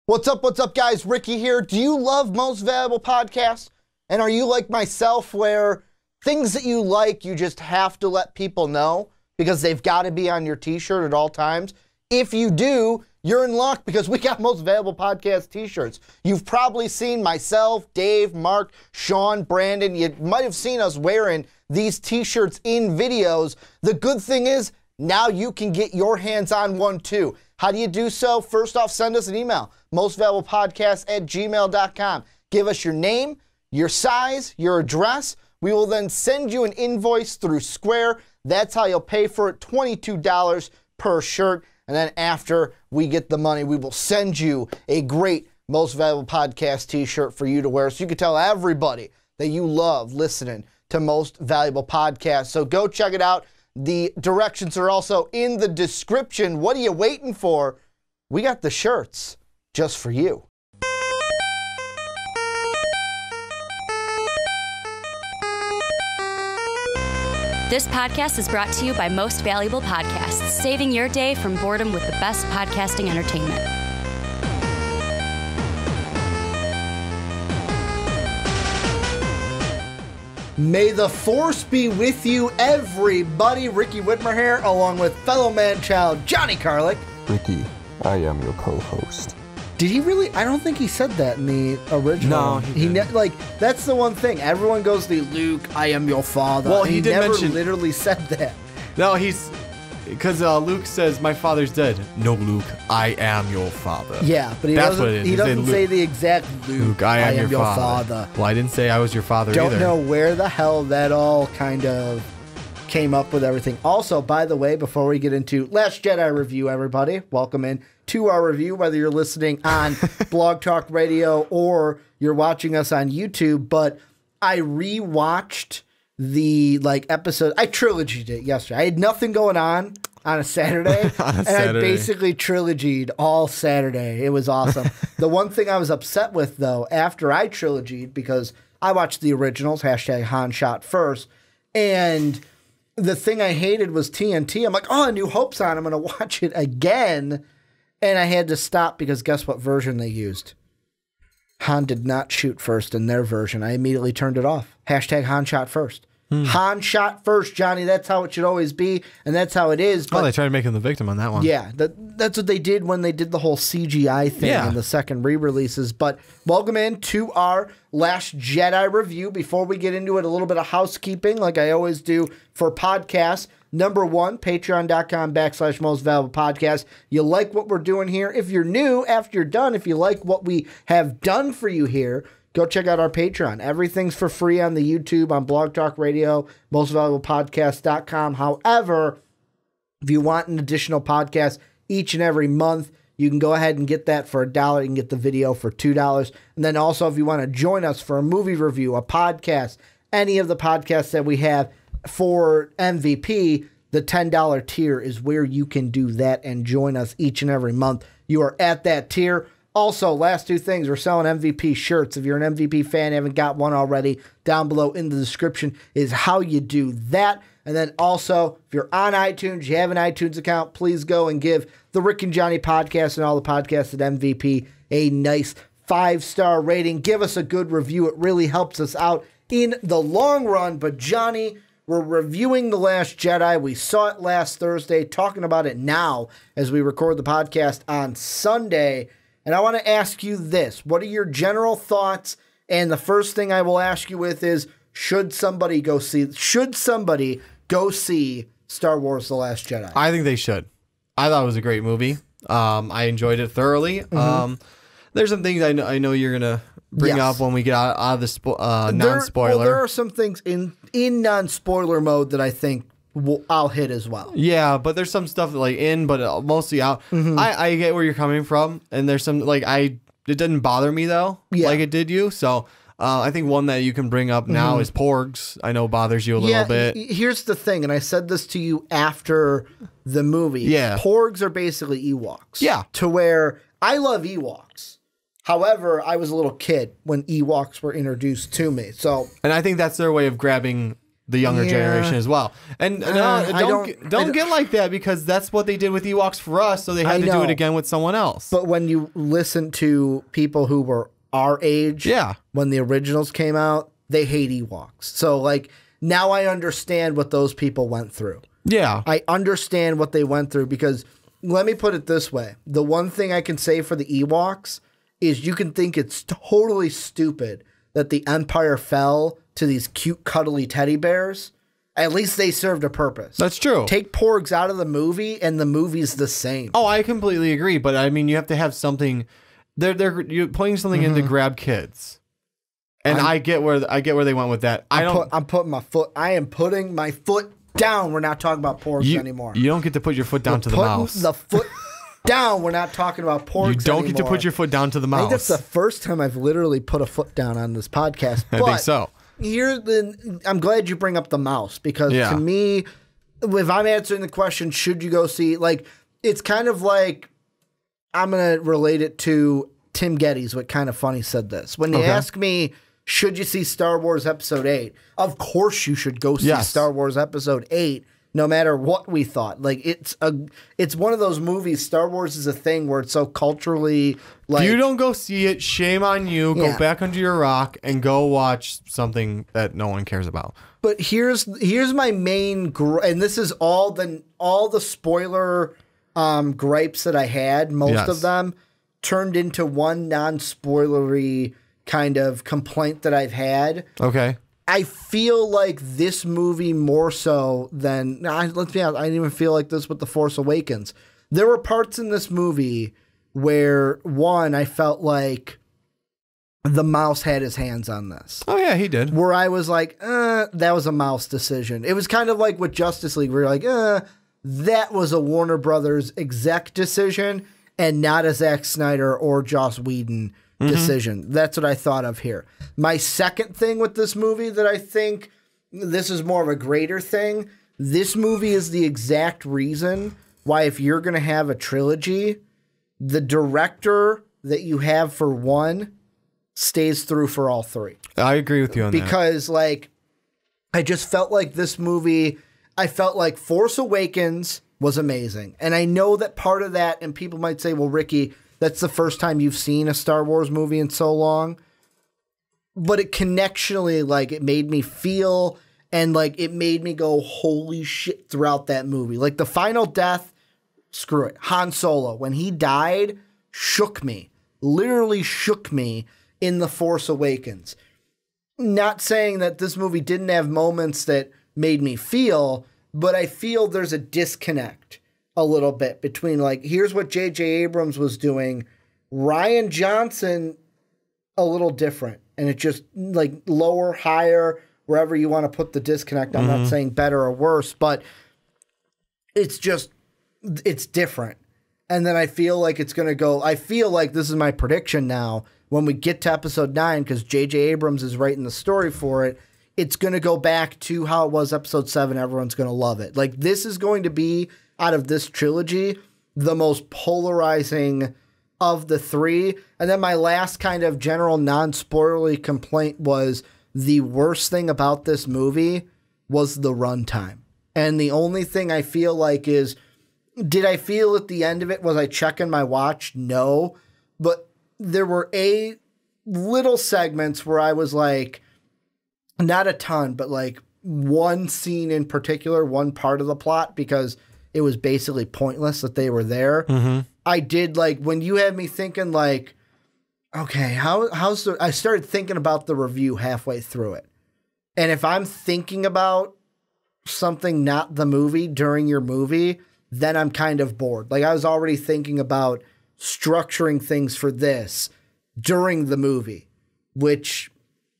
What's up, guys? Ricky here. Do you love Most Valuable Podcasts? And are you like myself where things that you like, you just have to let people know because they've got to be on your t-shirt at all times? If you do, you're in luck because we got Most Valuable Podcast t-shirts. You've probably seen myself, Dave, Mark, Sean, Brandon. You might have seen us wearing these t-shirts in videos. The good thing is now you can get your hands on one too. How do you do so? First off, send us an email, mostvaluablepodcast@gmail.com. Give us your name, your size, your address. We will then send you an invoice through Square. That's how you'll pay for it, $22 per shirt. And then after we get the money, we will send you a great Most Valuable Podcast t-shirt for you to wear so you can tell everybody that you love listening to Most Valuable Podcasts. So go check it out. The directions are also in the description. What are you waiting for? We got the shirts just for you. This podcast is brought to you by Most Valuable Podcasts, saving your day from boredom with the best podcasting entertainment. May the force be with you, everybody. Ricky Widmer here, along with fellow man-child Johnny Karlic. Ricky, I am your co-host. Did he really? I don't think he said that in the original. No, he didn't. Like, that's the one thing. Everyone goes to Luke, I am your father. Well, he did never mention... literally said that. No, he's... Because Luke says, my father's dead. No, Luke, I am your father. Yeah, but he doesn't say the exact Luke, I am your father. Well, I didn't say I was your father either. Don't know where the hell that all kind of came up with everything. Also, by the way, before we get into Last Jedi review, everybody, welcome in to our review, whether you're listening on Blog Talk Radio or you're watching us on YouTube. But I rewatched the episode. I trilogied it yesterday. I had nothing going on a Saturday. I basically trilogied all Saturday. It was awesome. The one thing I was upset with, though, after I trilogied, because I watched the originals, hashtag Han shot first, and the thing I hated was TNT. I'm like, oh, A New Hope's on. I'm going to watch it again. And I had to stop because guess what version they used? Han did not shoot first in their version. I immediately turned it off. Hashtag Han shot first. Han shot first, Johnny. That's how it should always be, and that's how it is. But, they tried to make him the victim on that one. Yeah, that's what they did when they did the whole CGI thing in the second re-releases. But welcome in to our Last Jedi review. Before we get into it, a little bit of housekeeping, like I always do for podcasts. Number one, patreon.com/Most Valuable Podcast. You like what we're doing here? If you're new, after you're done, if you like what we have done for you here, go check out our Patreon. Everything's for free on the YouTube, on Blog Talk Radio, mostvaluablepodcast.com. However, if you want an additional podcast each and every month, you can go ahead and get that for $1. You can get the video for $2. And then also, if you want to join us for a movie review, a podcast, any of the podcasts that we have for MVP, the $10 tier is where you can do that and join us each and every month. You are at that tier. Also, last two things, we're selling MVP shirts. If you're an MVP fan, haven't got one already, down below in the description is how you do that. And then also, if you're on iTunes, you have an iTunes account, please go and give the Rick and Johnny podcast and all the podcasts at MVP a nice 5-star rating. Give us a good review. It really helps us out in the long run. But Johnny, we're reviewing The Last Jedi. We saw it last Thursday, talking about it now as we record the podcast on Sunday. And I want to ask you this. What are your general thoughts? And the first thing I will ask you with is, should somebody go see Star Wars The Last Jedi? I think they should. I thought it was a great movie. I enjoyed it thoroughly. There's some things I know you're going to bring up when we get out of the non-spoiler. There are some things in non-spoiler mode that I think I'll hit as well. Yeah, but there's some stuff but mostly out. I get where you're coming from, and there's some it didn't bother me though, like it did you. So I think one that you can bring up now is Porgs. I know bothers you a little bit. Here's the thing, and I said this to you after the movie. Yeah, Porgs are basically Ewoks. Yeah, to where I love Ewoks. However, I was a little kid when Ewoks were introduced to me. So, and I think that's their way of grabbing the younger generation as well. And don't get like that, because that's what they did with Ewoks for us, so they had to do it again with someone else. But when you listen to people who were our age, when the originals came out, they hate Ewoks. So like now I understand what those people went through. Yeah. I understand what they went through, because let me put it this way. The one thing I can say for the Ewoks is you can think it's totally stupid that the Empire fell to these cute, cuddly teddy bears. At least they served a purpose. That's true. Take Porgs out of the movie, and the movie's the same. Oh, I completely agree. But I mean, you have to have something. You're putting something in to grab kids, and I get where they went with that. I am putting my foot down. We're not talking about Porgs anymore. You don't get to put your foot down to the mouse. The foot down. We're not talking about Porgs. You don't get to put your foot down to the mouse. I think that's the first time I've literally put a foot down on this podcast. I think so. I'm glad you bring up the mouse, because to me, if I'm answering the question, should you go see, like, it's kind of like, I'm going to relate it to Tim Geddes, what Kind of Funny said this. When you ask me, should you see Star Wars Episode 8? Of course you should go see Star Wars Episode 8, no matter what we thought. Like, it's one of those movies. Star Wars is a thing where it's so culturally, like, if you don't go see it, shame on you. Go back under your rock and go watch something that no one cares about. But here's my main and this is all the spoiler gripes that I had. Most of them turned into one non-spoilery kind of complaint that I've had. Okay. I feel like this movie more so than, let's be honest, I didn't even feel like this with The Force Awakens. There were parts in this movie where, one, I felt like the mouse had his hands on this. Oh, yeah, he did. Where I was like, that was a mouse decision. It was kind of like with Justice League, where you're like, that was a Warner Brothers exec decision and not a Zack Snyder or Joss Whedon decision. That's what I thought of here. My second thing with this movie that I think this is more of a greater thing, this movie is the exact reason why, if you're going to have a trilogy, the director that you have for one stays through for all three. I agree with you on that. Because, like, I just felt like this movie, I felt like Force Awakens was amazing. And I know that part of that, and people might say, well, Ricky, that's the first time you've seen a Star Wars movie in so long. But it connectionally, like, it made me feel, and, like, it made me go, holy shit, throughout that movie. Like, the final death, screw it. Han Solo, when he died, shook me. Literally shook me in The Force Awakens. Not saying that this movie didn't have moments that made me feel, but I feel there's a disconnect a little bit between, like, here's what J.J. Abrams was doing. Rian Johnson, a little different. And it just, like, lower, higher, wherever you want to put the disconnect. I'm not saying better or worse, but it's just, it's different. And then I feel like it's going to go, I feel like this is my prediction now, when we get to episode 9, because J.J. Abrams is writing the story for it, it's going to go back to how it was episode 7. Everyone's going to love it. Like, this is going to be, out of this trilogy, the most polarizing of the three. And then my last kind of general non-spoilerly complaint was, the worst thing about this movie was the runtime. And the only thing I feel like is, did I feel at the end of it, was I checking my watch? No. But there were little segments where I was like, not a ton, but like one scene in particular, one part of the plot, because it was basically pointless that they were there. I did, like, when you had me thinking, like, okay, I started thinking about the review halfway through it. And if I'm thinking about something not the movie during your movie, then I'm kind of bored. Like, I was already thinking about structuring things for this during the movie, which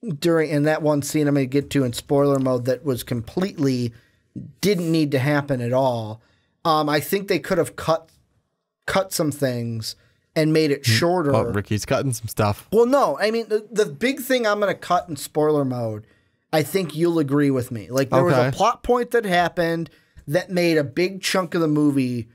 in that one scene I'm going to get to in spoiler mode, that was completely, didn't need to happen at all. I think they could have cut some things and made it shorter. Oh, Ricky's cutting some stuff. Well, no, I mean, the big thing I'm going to cut in spoiler mode, I think you'll agree with me. Like, there was a plot point that happened that made a big chunk of the movie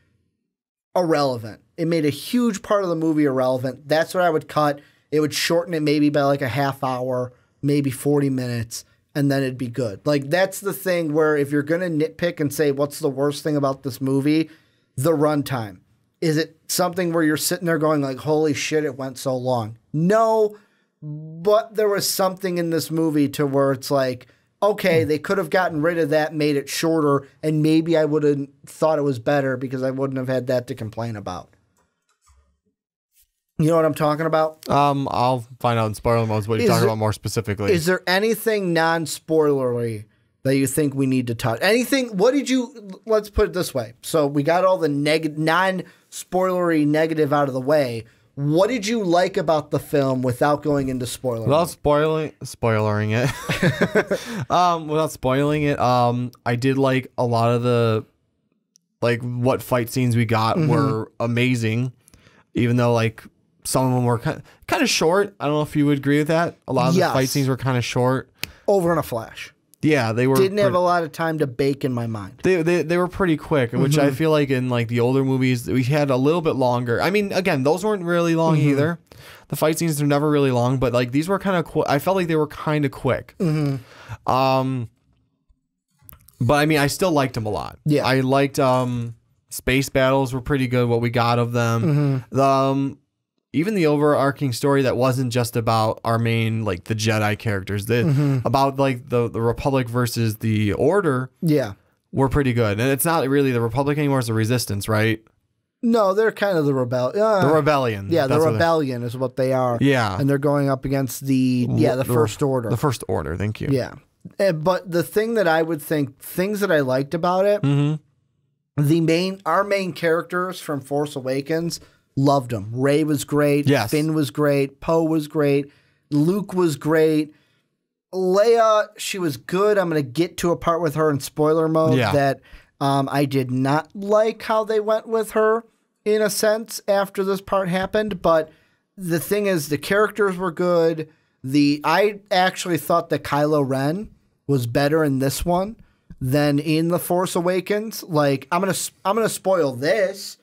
irrelevant. It made a huge part of the movie irrelevant. That's what I would cut. It would shorten it maybe by like a half hour, maybe 40 minutes. and then it'd be good. Like, that's the thing where if you're going to nitpick and say, what's the worst thing about this movie? The runtime. Is it something where you're sitting there going like, holy shit, it went so long? No, but there was something in this movie to where it's like, okay, they could have gotten rid of that, made it shorter, and maybe I would have thought it was better because I wouldn't have had that to complain about. You know what I'm talking about? I'll find out in spoiler modes what you're talking about more specifically. Is there anything non-spoilery that you think we need to touch? Anything? Let's put it this way. So we got all the non-spoilery negative out of the way. What did you like about the film without going into spoiler? Without spoiling it. Without spoiling it, I did like a lot of the, like, what fight scenes we got were amazing, even though, like, some of them were kind of short. I don't know if you would agree with that. A lot of the fight scenes were kind of short. Over in a flash. Yeah, they were. Didn't have a lot of time to bake in my mind. They were pretty quick, which I feel like in like the older movies we had a little bit longer. I mean, again, those weren't really long either. The fight scenes are never really long, but like these were kind of. I felt like they were kind of quick. But I mean, I still liked them a lot. Yeah, I liked space battles were pretty good. What we got of them. Even the overarching story that wasn't just about our main, like, the Jedi characters, about, like, the Republic versus the Order, were pretty good. And it's not really the Republic anymore, it's the Resistance, right? No, they're kind of the rebellion. The rebellion. Yeah, the rebellion is what they are. Yeah. And they're going up against the First Order. The First Order, thank you. Yeah. But the thing that I would think, things that I liked about it, our main characters from Force Awakens, loved them. Rey was great. Yes. Finn was great. Poe was great. Luke was great. Leia, she was good. I'm going to get to a part with her in spoiler mode that I did not like how they went with her in a sense after this part happened. But the thing is, the characters were good. I actually thought that Kylo Ren was better in this one than in The Force Awakens. Like, I'm gonna spoil this.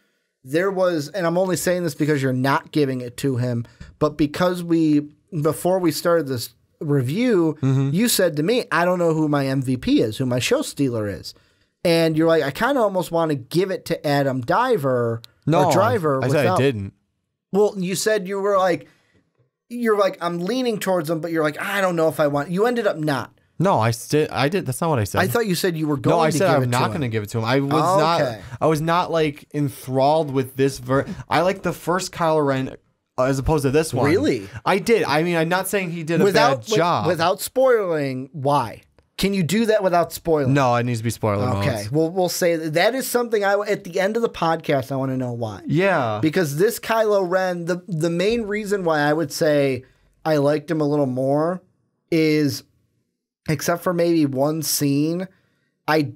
There was, and I'm only saying this because you're not giving it to him, but because before we started this review, you said to me, I don't know who my MVP is, who my show stealer is. And you're like, I kind of almost want to give it to Adam Driver. I said I didn't. Well, you said you're like, I'm leaning towards him, but you're like, I don't know if I want. You ended up not. No, I did. That's not what I said. I thought you said you were going. No, I to said give I'm it not to going to him. give it to him. I was not. I was not like enthralled with this. I like the first Kylo Ren as opposed to this one. Really? I did. I mean, I'm not saying he did a bad job. Without spoiling, why? Can you do that without spoiling? No, it needs to be spoiler modes. Okay, we'll say that is something at the end of the podcast I want to know why. Yeah, because this Kylo Ren, the main reason why I would say I liked him a little more is, except for maybe one scene, I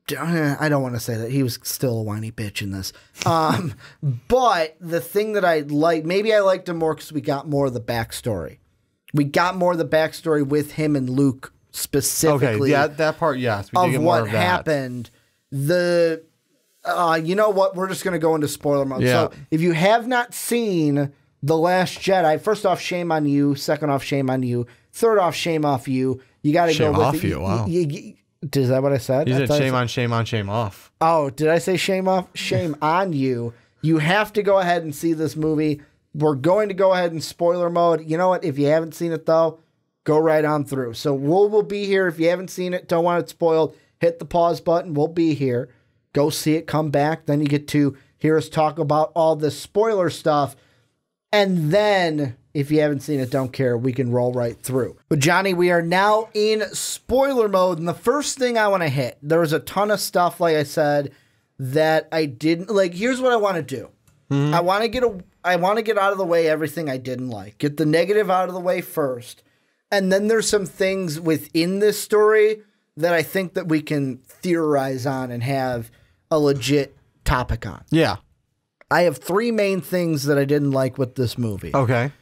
don't want to say that he was still a whiny bitch in this. But the thing that I like, maybe I liked him more because we got more of the backstory. We got more of the backstory with him and Luke specifically. Okay, that part, yes. We did get more of what happened. You know what? We're just going to go into spoiler mode. Yeah. So if you have not seen The Last Jedi, first off, shame on you. Second off, shame on you. Third off, shame off you. You got to go with off you. Wow. Is that what I said? You said shame on, shame on, shame off. Oh, did I say shame off? Shame on you. You have to go ahead and see this movie. We're going to go ahead in spoiler mode. You know what? If you haven't seen it, though, go right on through. So we'll be here. If you haven't seen it, don't want it spoiled, hit the pause button. We'll be here. Go see it, come back. Then you get to hear us talk about all this spoiler stuff. And then, if you haven't seen it, don't care. We can roll right through. But Johnny, we are now in spoiler mode. And the first thing I want to hit, there was a ton of stuff, like I said, that I didn't like. Here's what I want to do. I want to get out of the way everything I didn't like. Get the negative out of the way first. And then there's some things within this story that I think that we can theorize on and have a legit topic on. Yeah. I have three main things that I didn't like with this movie. Okay.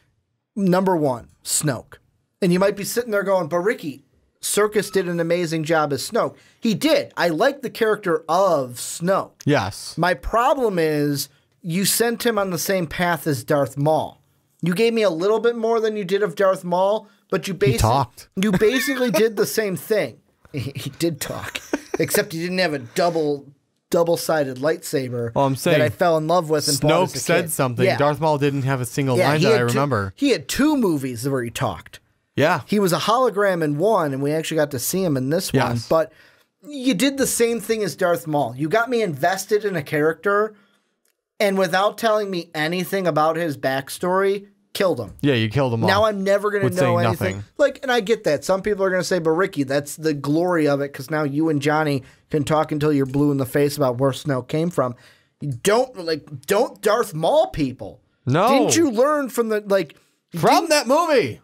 Number one, Snoke. And you might be sitting there going, but Ricky, Serkis did an amazing job as Snoke. He did. I like the character of Snoke. Yes. My problem is you sent him on the same path as Darth Maul. You gave me a little bit more than you did of Darth Maul, but you basically did the same thing. He did talk, except he didn't have a double-sided lightsaber that I fell in love with. Snoke said something. Yeah. Darth Maul didn't have a single line that I remember. He had 2 movies where he talked. Yeah. He was a hologram in one, and we actually got to see him in this one. But you did the same thing as Darth Maul. You got me invested in a character, and without telling me anything about his backstory, killed him. Yeah, you killed him all. Now I'm never going to know anything. Nothing. Like, and I get that. Some people are going to say, but Ricky, that's the glory of it, because now you and Johnny can talk until you're blue in the face about where Snoke came from. Don't Darth Maul people. No. Didn't you learn from that movie?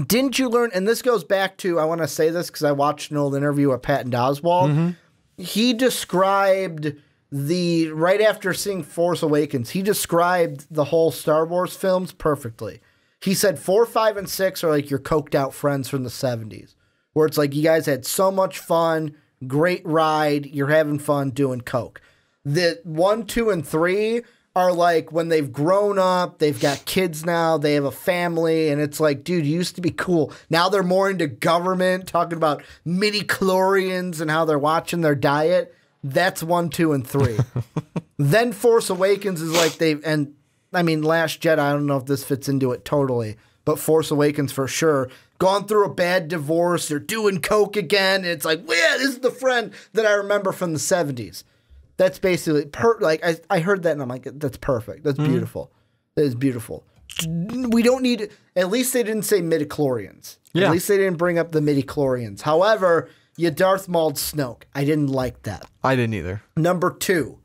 Didn't you learn, and this goes back to, I want to say this because I watched an old interview with Patton Oswalt. He described right after seeing Force Awakens, he described the whole Star Wars films perfectly. He said 4, 5, and 6 are like your coked out friends from the 70s, where it's like you guys had so much fun, great ride, you're having fun doing coke. The 1, 2, and 3 are like when they've grown up, they've got kids now, they have a family, and it's like, dude, you used to be cool. Now they're more into government, talking about midi-chlorians and how they're watching their diet. That's 1, 2, and 3. Then Force Awakens is like Last Jedi, I don't know if this fits into it totally, but Force Awakens for sure. Gone through a bad divorce, they're doing coke again, and it's like, yeah, this is the friend that I remember from the 70s. That's basically, I heard that and I'm like, that's perfect. That's beautiful. That is beautiful. We don't need, at least they didn't say midichlorians. Yeah. At least they didn't bring up the midichlorians. However, you Darth Maul'd Snoke. I didn't like that. I didn't either. Number 2,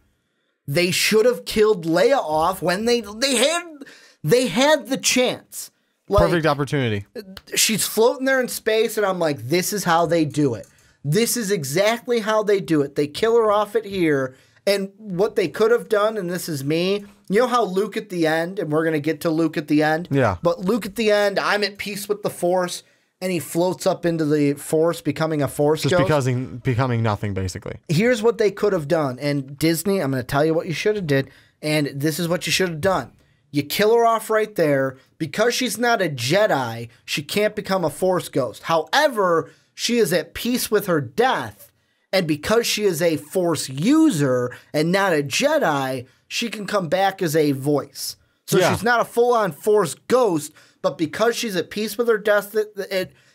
they should have killed Leia off when they had the chance. Perfect opportunity. She's floating there in space, and I'm like, this is how they do it. This is exactly how they do it. They kill her off at here, and what they could have done, and this is me, you know how Luke at the end, and we're going to get to Luke at the end? Yeah. But Luke at the end, I'm at peace with the Force, and he floats up into the Force, becoming a Force ghost. Just becoming nothing, basically. Here's what they could have done, and Disney, I'm going to tell you what you should have did, and this is what you should have done. You kill her off right there. Because she's not a Jedi, she can't become a Force ghost. However, she is at peace with her death, and because she is a Force user and not a Jedi, she can come back as a voice. So she's not a full-on Force ghost, but because she's at peace with her death,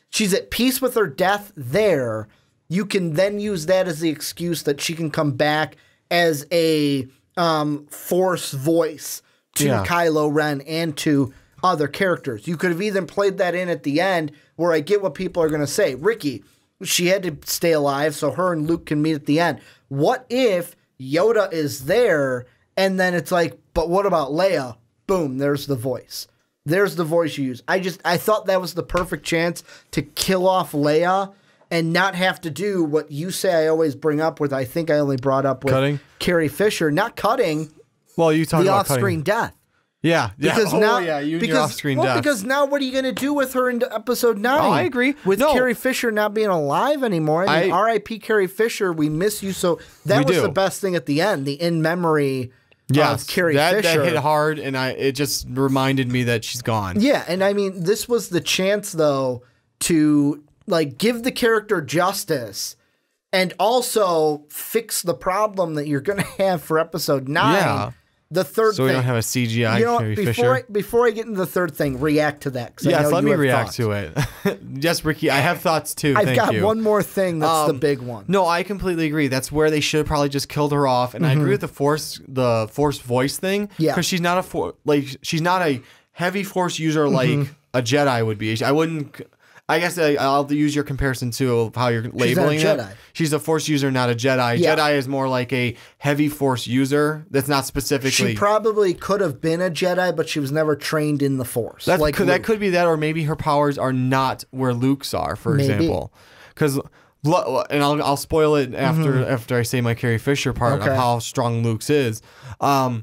she's at peace with her death there, you can then use that as the excuse that she can come back as a Force voice to Kylo Ren and to other characters. You could have even played that in at the end, where I get what people are going to say. Ricky, she had to stay alive so her and Luke can meet at the end. What if Yoda is there and then it's like, but what about Leia? Boom, there's the voice. There's the voice you use. I thought that was the perfect chance to kill off Leia and not have to do what you say I always bring up with, I think I only brought up with cutting? Carrie Fisher, not cutting. Well, you talking the about off-screen death. Yeah. Because now, your off-screen death. Because now what are you going to do with her into episode 9? Oh, I agree. With Carrie Fisher not being alive anymore. I mean, R.I.P. Carrie Fisher, we miss you. So that was the best thing at the end, the in-memory of Carrie Fisher. That hit hard, and it just reminded me that she's gone. Yeah, and I mean, this was the chance, though, to give the character justice and also fix the problem that you're going to have for episode 9. Yeah. The third thing. So we don't have a CGI Carrie Fisher. Before I get into the third thing, react to that. Yes, let me react to it. Yes, Ricky, I have thoughts too. I've got one more thing that's the big one. No, I completely agree. That's where they should have probably just killed her off. And I agree with the Force voice thing. Yeah, because she's not she's not a heavy Force user like a Jedi would be. I wouldn't. I guess I'll use your comparison to how you're labeling it. She's a Force user, not a Jedi. Yeah. Jedi is more like a heavy Force user that's not specifically... She probably could have been a Jedi, but she was never trained in the Force. That could be that, or maybe her powers are not where Luke's are, for example. Because, and I'll spoil it after I say my Carrie Fisher part of how strong Luke's is. I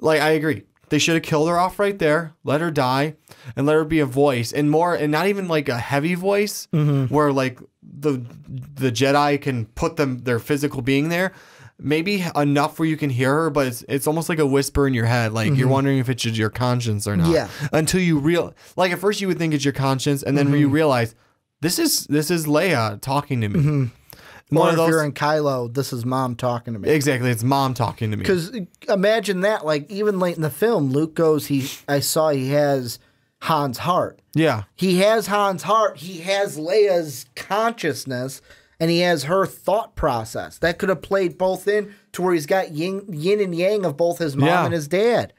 agree. They should have killed her off right there, let her die, and let her be a voice, and not even like a heavy voice where like the Jedi can put their physical being there. maybe enough where you can hear her, but it's almost like a whisper in your head. Like you're wondering if it's your conscience or not. Yeah. Until you like at first you would think it's your conscience, and then when you realize this is Leia talking to me. Or if you're in Kylo, this is Mom talking to me. Exactly, it's Mom talking to me. Because imagine that, like even late in the film, Luke goes, I saw he has Han's heart. Yeah. He has Han's heart. He has Leia's consciousness, and he has her thought process. That could have played both in to where he's got yin and yang of both his mom and his dad.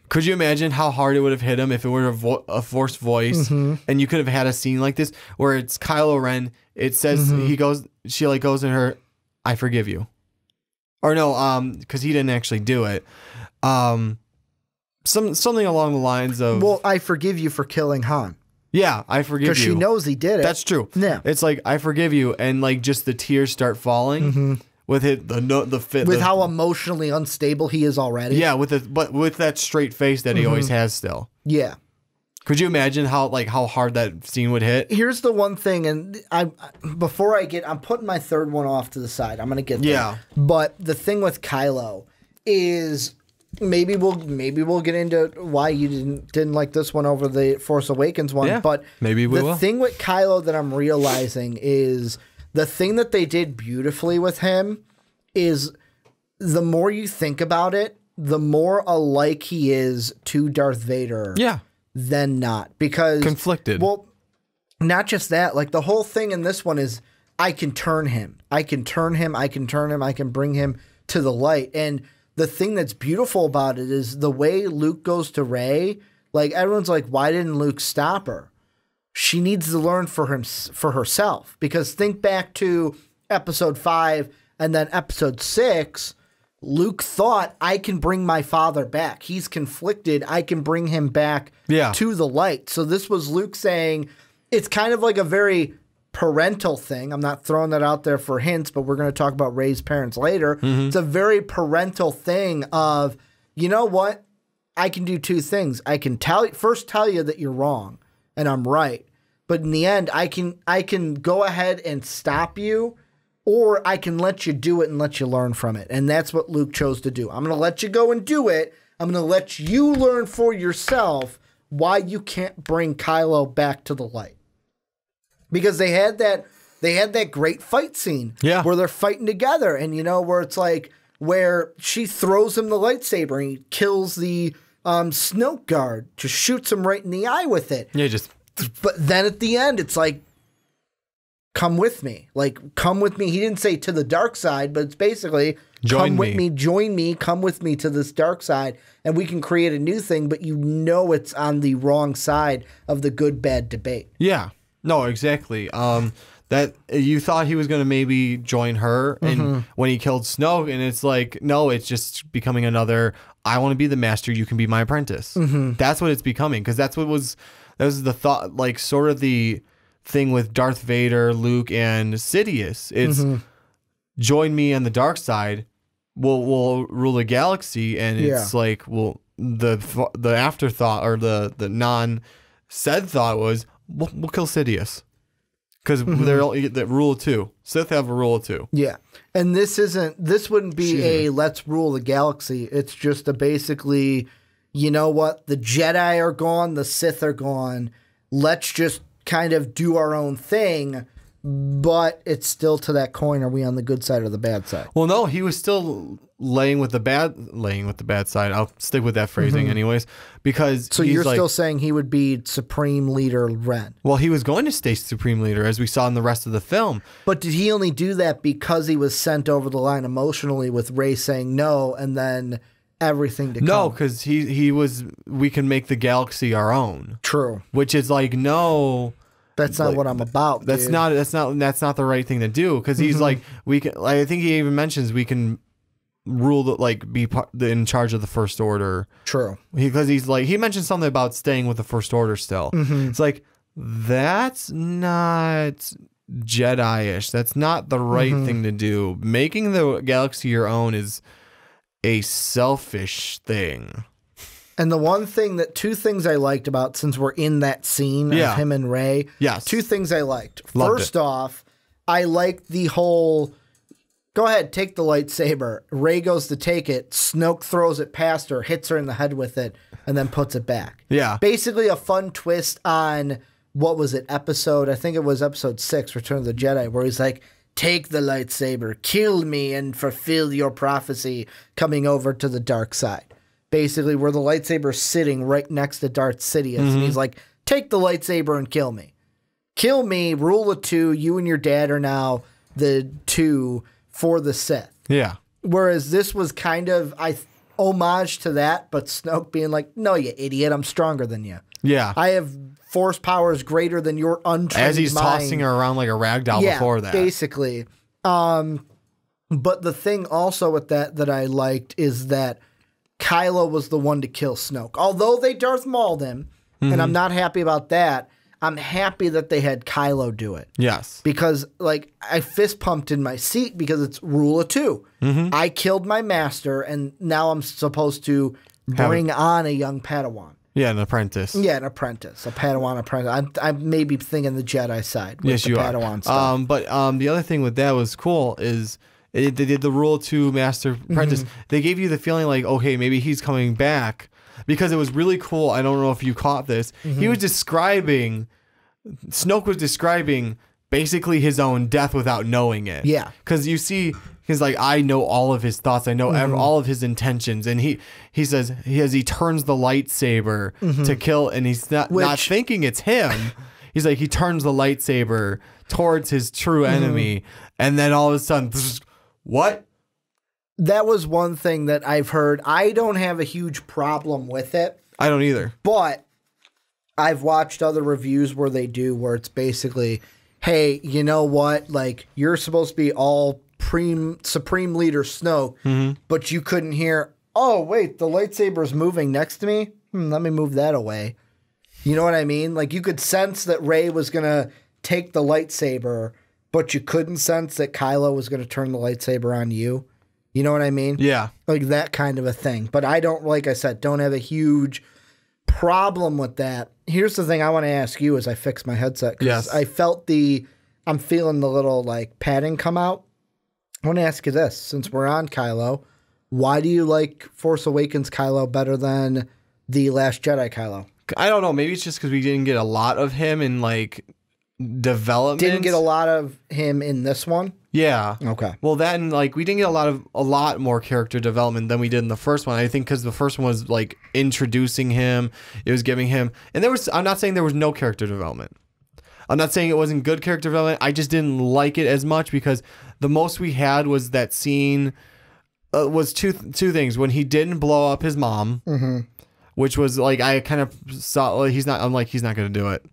Could you imagine how hard it would have hit him if it were a forced voice, and you could have had a scene like this where it's Kylo Ren. It says she like goes in her, I forgive you, or no, because he didn't actually do it. Something along the lines of, well, I forgive you for killing Han. Yeah, I forgive you. Because she knows he did it. That's true. Yeah, it's like I forgive you, and like just the tears start falling. With it, with how emotionally unstable he is already. Yeah, but with that straight face that he always has still. Yeah. Could you imagine how hard that scene would hit? Here's the one thing, and I'm putting my third one off to the side. I'm gonna get there. Yeah. But the thing with Kylo is maybe we'll get into why you didn't like this one over the Force Awakens one. Yeah, but maybe we will. The thing with Kylo that I'm realizing is the thing that they did beautifully with him is the more you think about it, the more alike he is to Darth Vader. Yeah. Than not. Because conflicted. Well, not just that. Like the whole thing in this one is I can turn him. I can turn him. I can bring him to the light. And the thing that's beautiful about it is the way Luke goes to Rey. Like everyone's like, why didn't Luke stop her? She needs to learn for herself. Because think back to episode 5 and then episode 6, Luke thought, I can bring my father back. He's conflicted. I can bring him back to the light. So this was Luke saying, it's kind of like a very parental thing. I'm not throwing that out there for hints, but we're going to talk about Rey's parents later. It's a very parental thing of, you know what? I can do two things. I can tell you that you're wrong and I'm right. But in the end, I can go ahead and stop you, or I can let you do it and let you learn from it. And that's what Luke chose to do. I'm going to let you go and do it. I'm going to let you learn for yourself why you can't bring Kylo back to the light. Because they had that great fight scene where they're fighting together, and where it's like where she throws him the lightsaber and he kills the Snoke guard, just shoots him right in the eye with it. Yeah, But then at the end, it's like, come with me. Like, come with me. He didn't say to the dark side, but it's basically join me, come with me to this dark side, and we can create a new thing, but it's on the wrong side of the good-bad debate. Yeah. No, exactly. That you thought he was going to maybe join her, and when he killed Snoke, and it's like, no, it's just becoming another, I want to be the master, you can be my apprentice. That's what it's becoming, because that was the thought, like sort of the thing with Darth Vader, Luke, and Sidious. It's join me on the dark side, we'll rule the galaxy, and it's like, well, the afterthought or the non-said thought was, we'll kill Sidious. Because they're the rule of two. Sith have a rule of two. Yeah. And this wouldn't be let's rule the galaxy. It's just a basically, you know what? The Jedi are gone. The Sith are gone. Let's just kind of do our own thing. But it's still to that coin. Are we on the good side or the bad side? Well, no, he was still laying with the bad side. I'll stick with that phrasing anyways. Because so you're still saying he would be Supreme Leader Ren? Well, he was going to stay Supreme Leader, as we saw in the rest of the film. But did he only do that because he was sent over the line emotionally with Rey saying no, and then everything to come? No, because he was, we can make the galaxy our own. True. Which is like, no. That's not what I'm about. That's not the right thing to do, because he's like, we can. I think he even mentions we can rule be in charge of the First Order. True. Because he's like, he mentioned something about staying with the First Order still. It's like, that's not Jedi-ish. That's not the right thing to do. Making the galaxy your own is a selfish thing. And two things I liked about, since we're in that scene of him and Rey. Yes. Two things I liked. First off, I liked the whole, go ahead, take the lightsaber. Rey goes to take it. Snoke throws it past her, hits her in the head with it, and then puts it back. Yeah. Basically a fun twist on, what was it, I think it was episode 6, Return of the Jedi, where he's like, take the lightsaber, kill me, and fulfill your prophecy, coming over to the dark side. Basically, where the lightsaber's sitting right next to Darth Sidious, and he's like, take the lightsaber and kill me. Kill me, rule of 2, you and your dad are now the 2 for the Sith. Yeah. Whereas this was kind of homage to that, but Snoke being like, no, you idiot, I'm stronger than you. Yeah. I have force powers greater than your untrained As he's mind. tossing her around like a rag doll before that. Basically. But the thing also with that I liked is that Kylo was the one to kill Snoke. Although they Darth Mauled him, and I'm not happy about that, I'm happy that they had Kylo do it. Yes. Because, like, I fist pumped in my seat because it's rule of 2. I killed my master, and now I'm supposed to bring on a young Padawan. Yeah, an apprentice. Yeah, an apprentice. A Padawan apprentice. I'm maybe thinking the Jedi side with yes, the you Padawan are. stuff. But the other thing with that was cool is they did the rule of 2 master apprentice. They gave you the feeling like, okay, maybe he's coming back. Because it was really cool. I don't know if you caught this. He was describing, Snoke was describing basically his own death without knowing it. Yeah. Because you see, he's like, I know all of his thoughts. I know all of his intentions. And he says, he turns the lightsaber to kill, and he's not thinking it's him. He's like, he turns the lightsaber towards his true enemy. And then all of a sudden, what? That was one thing that I've heard. I don't have a huge problem with it. I don't either. But I've watched other reviews where it's basically, hey, you know what? Like, you're supposed to be all Supreme Leader Snoke, but you couldn't hear, oh, wait, the lightsaber's moving next to me? Let me move that away. You know what I mean? Like, you could sense that Rey was going to take the lightsaber, but you couldn't sense that Kylo was going to turn the lightsaber on you. You know what I mean? Yeah. Like that kind of a thing. But I don't, like I said, don't have a huge problem with that. Here's the thing I want to ask you as I fix my headset. Yes. I felt I'm feeling the little like padding come out. I want to ask you this. Since we're on Kylo, why do you like Force Awakens Kylo better than the Last Jedi Kylo? I don't know. Maybe it's just because we didn't get a lot of him in like development. Didn't get a lot of him in this one? Yeah. Okay. Well, then like we didn't get a lot more character development than we did in the first one. I think because the first one was like introducing him, it was giving him, and I'm not saying there was no character development. I'm not saying it wasn't good character development. I just didn't like it as much because the most we had was that scene. Was two things when he didn't blow up his mom, which was like I kind of saw like he's not gonna do it.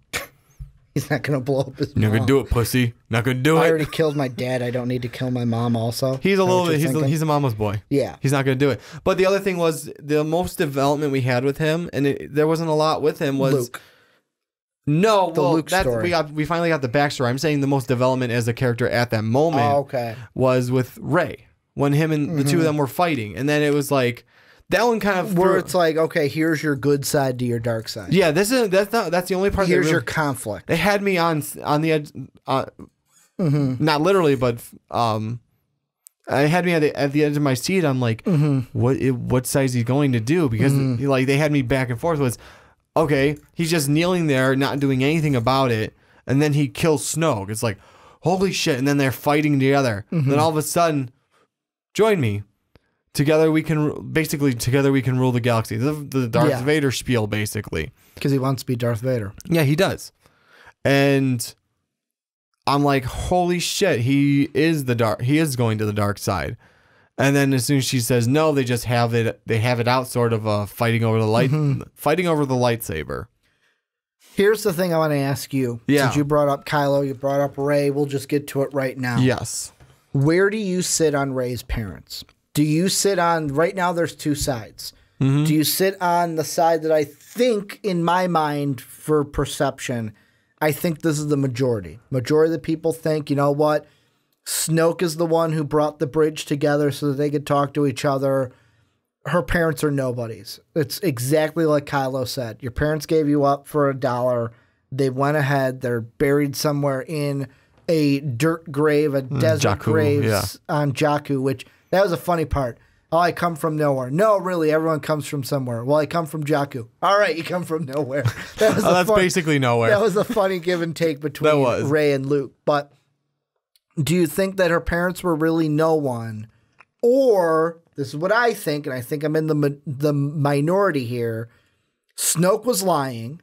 He's not going to blow up his mom. Not going to do it, pussy. Not going to do it. I already killed my dad. I don't need to kill my mom also. He's a little bit, he's a mama's boy. Yeah. He's not going to do it. But the other thing was the most development we had with him, and there wasn't a lot with him, was... Luke. No, Luke story. We finally got the backstory. I'm saying the most development as a character at that moment was with Rey. When him and the two of them were fighting. And then it was like... That one kind of where it's like, okay, here's your good side to your dark side. Yeah, that's the only part. Here's your conflict. They had me on the edge, not literally, but I had me at the edge of my seat. I'm like, what side is he going to do? Because like they had me back and forth. Was okay, he's just kneeling there, not doing anything about it, and then he kills Snoke. It's like, holy shit! And then they're fighting together. Then all of a sudden, join me. Together we can rule the galaxy. The Darth Vader spiel, basically. Because he wants to be Darth Vader. Yeah, he does. And I'm like, holy shit, he is going to the dark side. And then as soon as she says no, they just have it out, sort of fighting over the lightsaber. Here's the thing I want to ask you. Yeah. Since you brought up Kylo, you brought up Rey, we'll just get to it right now. Yes. Where do you sit on Rey's parents? Do you sit on, right now there's two sides. Do you sit on the side that I think, in my mind, for perception, I think this is the majority. Majority of the people think, you know what? Snoke is the one who brought the bridge together so that they could talk to each other. Her parents are nobodies. It's exactly like Kylo said. Your parents gave you up for $1. They went ahead. They're buried somewhere in a dirt grave, a desert grave on Jakku, which that was a funny part. Oh, I come from nowhere. No, really, everyone comes from somewhere. Well, I come from Jakku. All right, you come from nowhere. That was that's basically nowhere. That was a funny give and take between Rey and Luke. But do you think that her parents were really no one? Or, this is what I think, and I think I'm in the minority here, Snoke was lying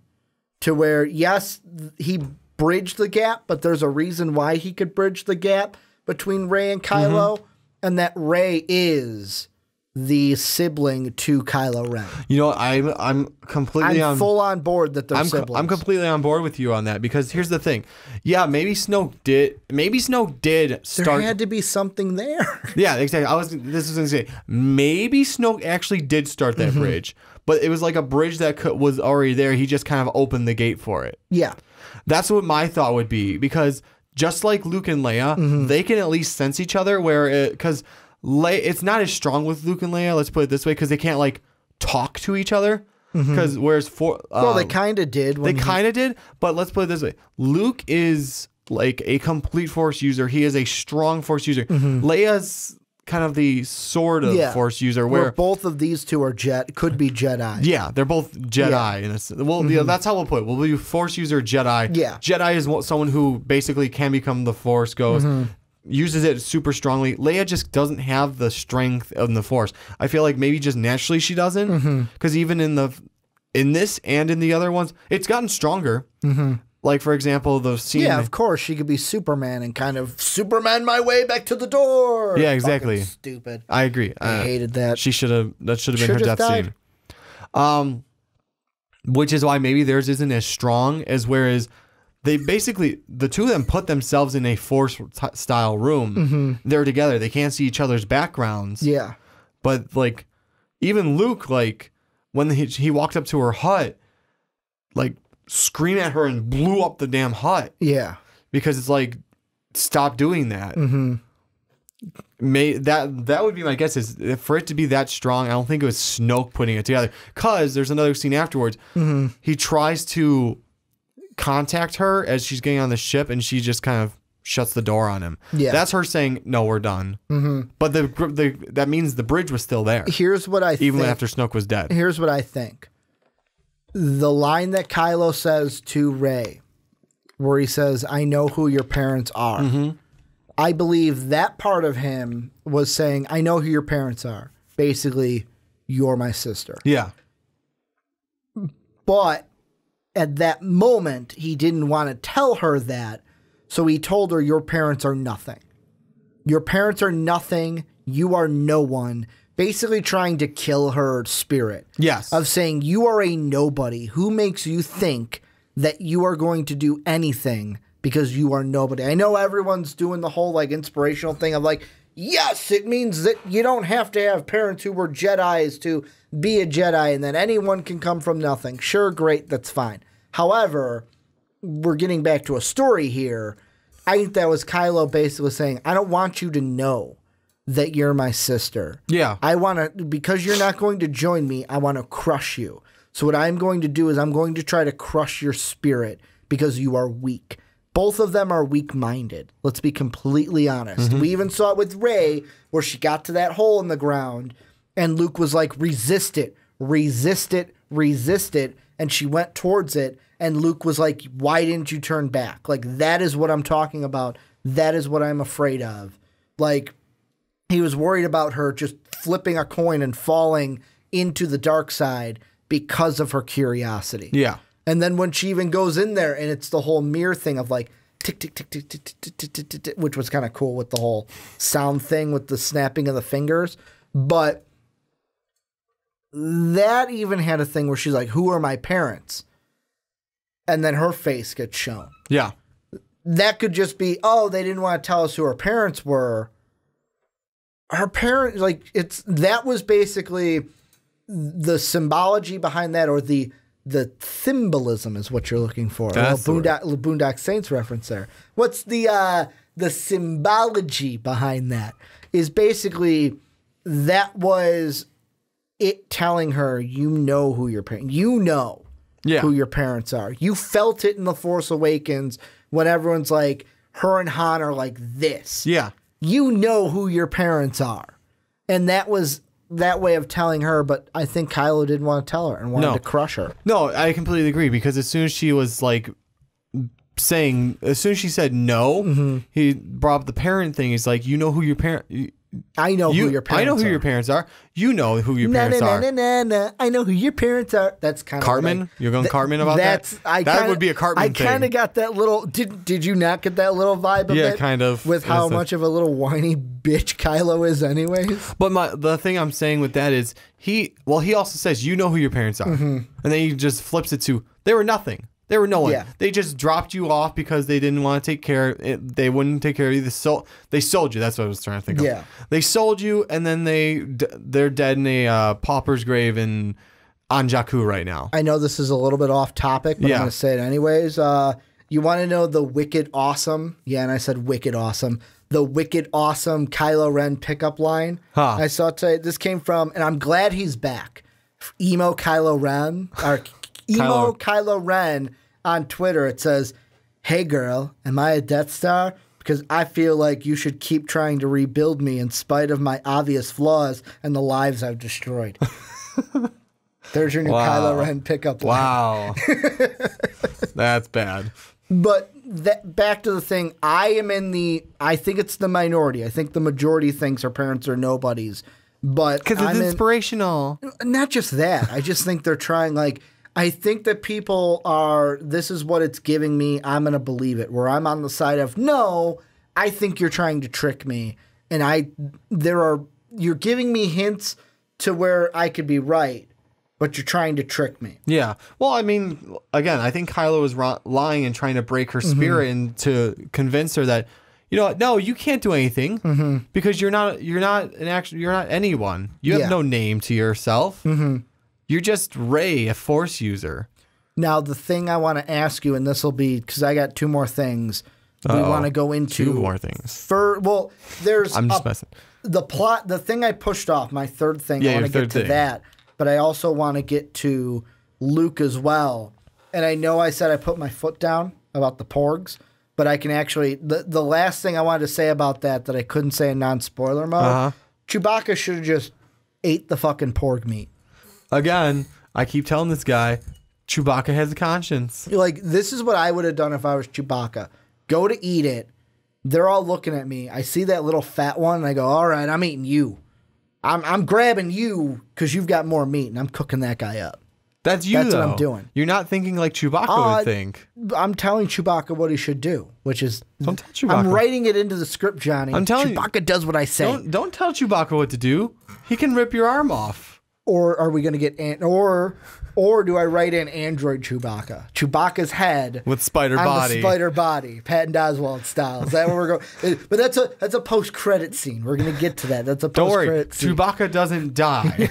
to where, yes, he bridged the gap, but there's a reason why he could bridge the gap between Rey and Kylo, and that Rey is the sibling to Kylo Ren. You know, I'm completely full on board that they're siblings. I'm completely on board with you on that, because here's the thing. Yeah, maybe Snoke did start. There had to be something there. Yeah, exactly. This was going to say, maybe Snoke actually did start that bridge, but it was like a bridge that was already there. He just kind of opened the gate for it. Yeah. That's what my thought would be, because just like Luke and Leia, they can at least sense each other, because it's not as strong with Luke and Leia, let's put it this way, because they can't like talk to each other. Because whereas they kind of did. They kind of did, but let's put it this way: Luke is like a complete Force user. He is a strong Force user. Leia's kind of the sort of Force user, where both of these two are could be Jedi. Yeah, they're both Jedi. Well, that's how we'll put it. We'll be Force user Jedi. Yeah, Jedi is someone who basically can become the Force ghost. Uses it super strongly. Leia just doesn't have the strength of the Force. I feel like maybe just naturally she doesn't, because even in this and in the other ones, it's gotten stronger. Like, for example, the scene. Yeah, of course, she could be Superman and kind of Superman my way back to the door. Yeah, exactly. Fucking stupid. I agree. I hated that. That should have been her death scene. Which is why maybe theirs isn't as strong as whereas. They basically, the two of them put themselves in a Force-style room. They're together. They can't see each other's backgrounds. Yeah. But, like, even Luke, like, when he walked up to her hut, like, screamed at her and blew up the damn hut. Yeah. Because it's like, stop doing that. That would be my guess, is for it to be that strong, I don't think it was Snoke putting it together. Because there's another scene afterwards. He tries to contact her as she's getting on the ship, and she just kind of shuts the door on him. Yeah, that's her saying, "No, we're done." But that means the bridge was still there. Here's what I think. Even after Snoke was dead. Here's what I think. The line that Kylo says to Rey, where he says, "I know who your parents are." I believe that part of him was saying, "I know who your parents are." Basically, you're my sister. Yeah. But at that moment, he didn't want to tell her that, so he told her, your parents are nothing. Your parents are nothing. You are no one. Basically trying to kill her spirit. Yes. Of saying, you are a nobody. Who makes you think that you are going to do anything because you are nobody? I know everyone's doing the whole like inspirational thing of like, yes, it means that you don't have to have parents who were Jedis to be a Jedi and that anyone can come from nothing. Sure, great, that's fine. However, we're getting back to a story here. I think that was Kylo basically saying, I don't want you to know that you're my sister. Yeah. I want to, because you're not going to join me, I want to crush you. So what I'm going to do is I'm going to try to crush your spirit because you are weak. Both of them are weak-minded. Let's be completely honest. We even saw it with Rey, where she got to that hole in the ground, and Luke was like, resist it, resist it, resist it. And she went towards it, and Luke was like, why didn't you turn back? Like, that is what I'm talking about. That is what I'm afraid of. Like, he was worried about her just flipping a coin and falling into the dark side because of her curiosity. Yeah. And then when she even goes in there, and it's the whole mirror thing of like, tick, tick, tick, tick, tick, tick, tick, tick, tick, tick, which was kind of cool with the whole sound thing with the snapping of the fingers. But that even had a thing where she's like, who are my parents? And then her face gets shown. Yeah. That could just be, oh, they didn't want to tell us who her parents were. Her parents, like, that was basically the symbology behind that, or the symbolism is what you're looking for. Boondock Saints reference there. What's the symbology behind that? Is basically that was it telling her, you know who your parents, who your parents are. You felt it in The Force Awakens when everyone's like, her and Han are like this. Yeah. You know who your parents are. And that was that way of telling her, but I think Kylo didn't want to tell her and wanted to crush her. No, I completely agree, because as soon as she was like as soon as she said no, he brought up the parent thing. He's like, you know who your parent... I know who your parents are. I know who your parents are. You know who your parents are. I know who your parents are. That's kind of Cartman. You're going Cartman about that? That would be a Cartman thing. I kind of got that little. Did you not get that little vibe of it? Yeah, kind of. With how much of a little whiny bitch Kylo is, anyways. But the thing I'm saying with that is he also says, you know who your parents are, and then he just flips it to, they were nothing. They were no one. Yeah. They just dropped you off because they didn't want to take care. They wouldn't take care of you. They sold you. That's what I was trying to think of. Yeah. They sold you, and then they're dead in a pauper's grave on Jakku right now. I know this is a little bit off topic, but I'm going to say it anyways. You want to know the wicked awesome? Yeah, and I said wicked awesome. The wicked awesome Kylo Ren pickup line. Huh. I saw today. This came from, and I'm glad he's back. Emo Kylo Ren, or Emo Kylo Ren on Twitter. It says, "Hey girl, am I a Death Star? Because I feel like you should keep trying to rebuild me in spite of my obvious flaws and the lives I've destroyed." There's your new Kylo Ren pickup line. Wow. That's bad. But back to the thing, I think it's the minority. I think the majority thinks her parents are nobodies. But because it's inspirational. Not just that. I just think they're trying, I think that people are, this is what it's giving me, I'm going to believe it. Where I'm on the side of, no, I think you're trying to trick me. And you're giving me hints to where I could be right, but you're trying to trick me. Yeah. Well, I mean, again, I think Kylo was lying and trying to break her spirit and to convince her that, you know, no, you can't do anything because you're not anyone. You have no name to yourself. You're just Rey, a Force user. Now, the thing I want to ask you, and this will be, because I got two more things we want to go into. Two more things. I'm just messing. The plot, the thing I pushed off, my third thing, I want to get to that. But I also want to get to Luke as well. And I know I said I put my foot down about the Porgs, but I can actually, the last thing I wanted to say about that I couldn't say in non-spoiler mode, Chewbacca should have just ate the fucking Porg meat. Again, I keep telling this guy, Chewbacca has a conscience. This is what I would have done if I was Chewbacca. Go to eat it. They're all looking at me. I see that little fat one, and I go, all right, I'm eating you. I'm grabbing you because you've got more meat, and I'm cooking that guy up. That's what I'm doing. You're not thinking like Chewbacca would think. I'm telling Chewbacca what he should do, which is... Don't tell Chewbacca. I'm writing it into the script, Johnny. I'm telling Chewbacca you, does what I say. Don't tell Chewbacca what to do. He can rip your arm off. Or are we going to get... Or do I write in Android Chewbacca? Chewbacca's head... With spider body. The spider body. Patton Oswalt style. Is that where we're going? But that's a post-credit scene. We're going to get to that. That's a post-credit scene. Chewbacca doesn't die.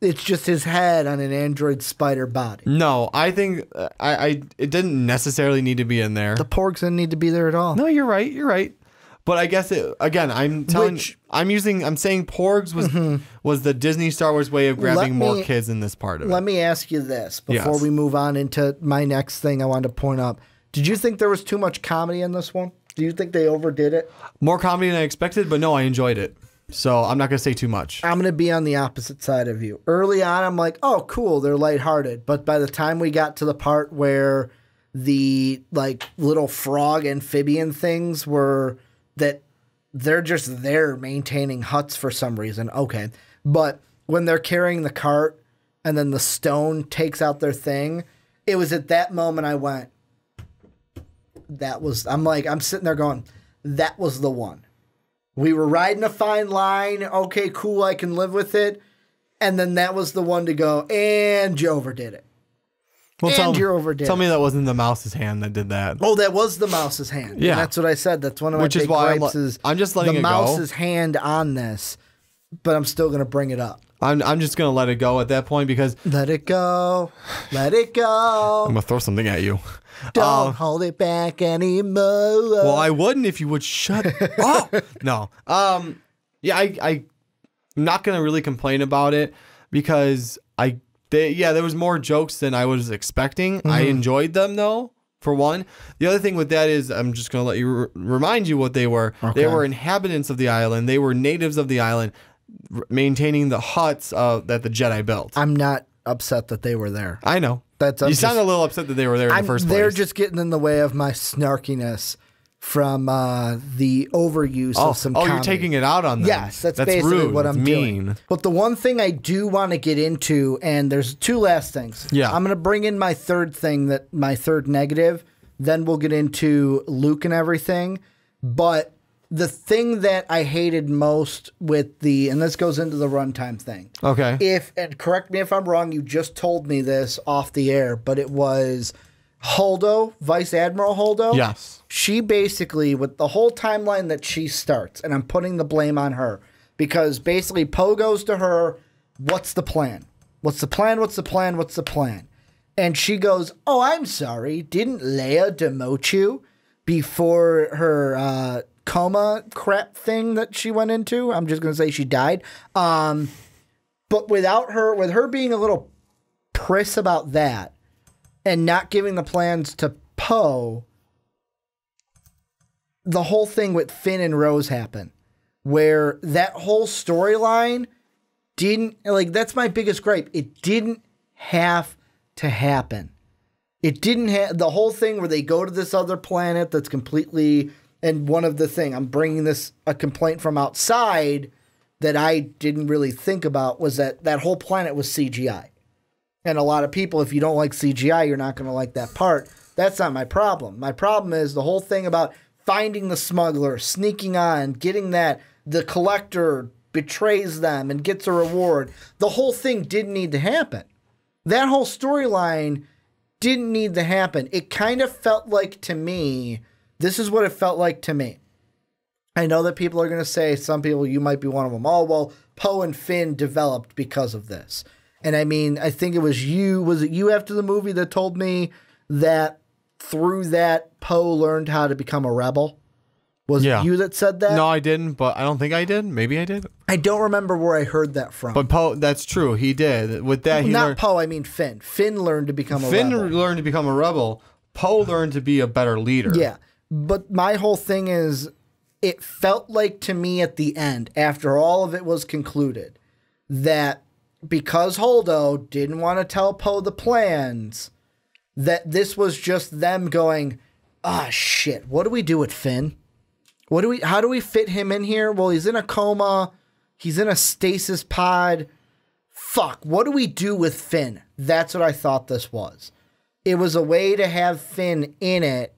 It's just his head on an android spider body. No, I think it didn't necessarily need to be in there. The Porgs didn't need to be there at all. No, you're right. You're right. But I guess I'm saying Porgs was the Disney Star Wars way of grabbing more kids in this part of it. Let me ask you this before we move on into my next thing I wanted to point out. Did you think there was too much comedy in this one? Do you think they overdid it? More comedy than I expected, but no, I enjoyed it. So I'm not going to say too much. I'm going to be on the opposite side of you. Early on, I'm like, oh, cool, they're lighthearted. But by the time we got to the part where the little frog amphibian things were... that they're just there maintaining huts for some reason. Okay. But when they're carrying the cart and then the stone takes out their thing, it was at that moment I went, I'm sitting there going, that was the one. We were riding a fine line. Okay, cool. I can live with it. And then that was the one to go, and you overdid it. Well, tell me that wasn't the mouse's hand that did that. Oh, that was the mouse's hand. Yeah. And that's what I said. That's one of my big gripes is I'm just letting the it go. mouse's hand on this, but I'm still going to bring it up. I'm just going to let it go at that point because... Let it go. Let it go. I'm going to throw something at you. Don't hold it back anymore. Well, I wouldn't if you would shut up. No. Yeah, I'm not going to really complain about it because there was more jokes than I was expecting. I enjoyed them though. for one. The other thing with that is, I'm just going to let you remind you what they were. Okay. They were inhabitants of the island. They were natives of the island, maintaining the huts that the Jedi built. I'm not upset that they were there. I know. You sound a little upset that they were there in the first place. They're just getting in the way of my snarkiness from the overuse of some comedy. You're taking it out on them. Yes, that's basically rude. What I'm doing. But the one thing I do want to get into, and there's two last things. Yeah. I'm going to bring in my third thing, my third negative. Then we'll get into Luke and everything. But the thing that I hated most with and this goes into the runtime thing. Okay. And correct me if I'm wrong, you just told me this off the air, but it was Holdo, Vice Admiral Holdo. Yes. She basically, with the whole timeline that she starts, and I'm putting the blame on her, because basically Poe goes to her, what's the plan? What's the plan? What's the plan? What's the plan? And she goes, oh, I'm sorry. Didn't Leia demote you before her coma crap thing that she went into? I'm just going to say she died. But with her being a little priss about that and not giving the plans to Poe, the whole thing with Finn and Rose happened, where that whole storyline didn't, that's my biggest gripe. It didn't have to happen. It didn't have the whole thing where they go to this other planet that's completely, and one of the thing, I'm bringing a complaint from outside that I didn't really think about, was that whole planet was CGI. And a lot of people, if you don't like CGI, you're not going to like that part. That's not my problem. My problem is the whole thing about finding the smuggler, sneaking on, getting the collector betrays them and gets a reward. The whole thing didn't need to happen. That whole storyline didn't need to happen. It kind of felt like to me, this is what it felt like to me. I know that people are going to say, some people, you might be one of them, oh, well, Poe and Finn developed because of this. And I mean, I think it was it you after the movie that told me that through that, Poe learned how to become a rebel? Was it you that said that? No, I didn't, but I don't think I did. Maybe I did. I don't remember where I heard that from. But Poe, that's true. He did. With that, not Poe, I mean Finn. Finn learned to become a rebel. Finn learned to become a rebel. Poe learned to be a better leader. Yeah. But my whole thing is, it felt like to me at the end, after all of it was concluded, that because Holdo didn't want to tell Poe the plans, that this was just them going, shit, what do we do with Finn? How do we fit him in here? Well, he's in a coma. He's in a stasis pod. Fuck, what do we do with Finn? That's what I thought this was. It was a way to have Finn in it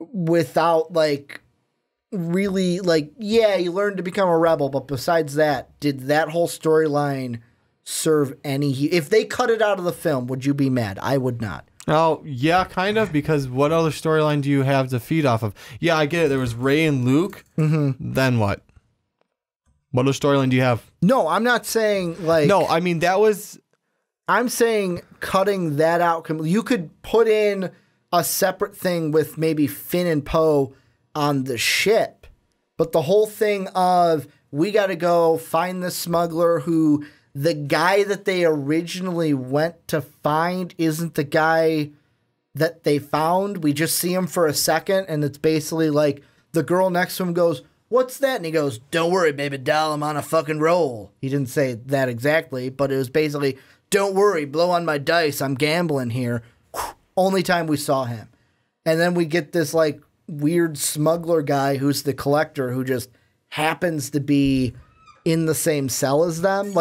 without, really, he learned to become a rebel, but besides that, did that whole storyline serve any... If they cut it out of the film, would you be mad? I would not. Oh, yeah, kind of, because what other storyline do you have to feed off of? Yeah, I get it. There was Rey and Luke. Mm-hmm. Then what? What other storyline do you have? No, I'm not saying, No, I mean, that was... I'm saying cutting that out. You could put in a separate thing with maybe Finn and Poe on the ship, but the whole thing of, we got to go find the smuggler who... The guy that they originally went to find isn't the guy that they found. We just see him for a second, and it's basically like the girl next to him goes, what's that? And he goes, don't worry, baby doll, I'm on a fucking roll. He didn't say that exactly, but it was basically, don't worry, blow on my dice, I'm gambling here. Only time we saw him. And then we get this weird smuggler guy who's the collector who just happens to be in the same cell as them.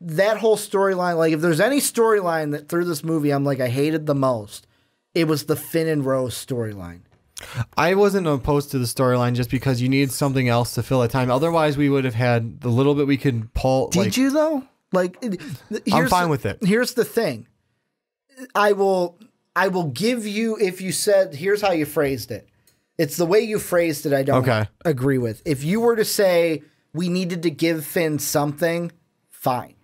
That whole storyline, if there's any storyline that through this movie I'm I hated the most, it was the Finn and Rose storyline. I wasn't opposed to the storyline just because you need something else to fill that time. Otherwise, we would have had the little bit we could pull. Did you, though? I'm fine with it. Here's the thing. I will give you, if you said, here's how you phrased it. It's the way you phrased it I don't agree with. If you were to say, we needed to give Finn something, fine.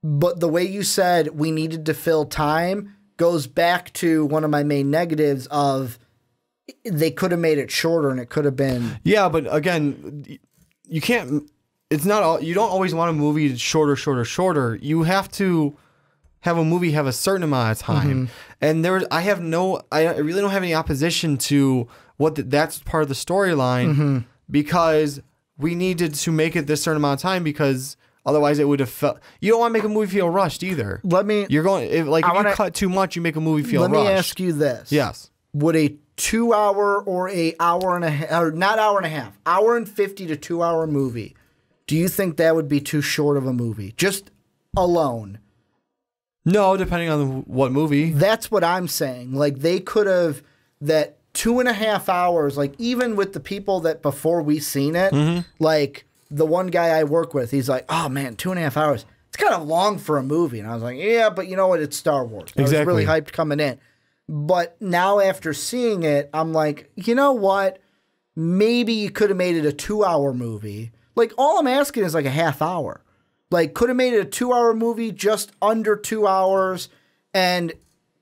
But the way you said we needed to fill time goes back to one of my main negatives of they could have made it shorter and it could have been... Yeah, but again, you can't... It's not all... You don't always want a movie shorter. You have to have a movie have a certain amount of time. And I really don't have any opposition to that's part of the storyline because we needed to make it this certain amount of time because otherwise it would have felt. You don't want to make a movie feel rushed either. If you cut too much, you make a movie feel rushed. Let me ask you this. Yes. Would a 2 hour or a hour and a half, or not hour and a half, hour and 50 to 2 hour movie, do you think that would be too short of a movie? Just alone. No, depending on what movie. That's what I'm saying. Like, they could have, that 2.5 hours, like, even with the people that before we seen it, like, the one guy I work with, he's like, oh, man, 2.5 hours. It's kind of long for a movie. And I was like, yeah, but you know what? It's Star Wars. I was really hyped coming in. But now after seeing it, I'm like, you know what? Maybe you could have made it a 2 hour movie. Like, all I'm asking is like a half hour. Like, could have made it a 2 hour movie, just under 2 hours, and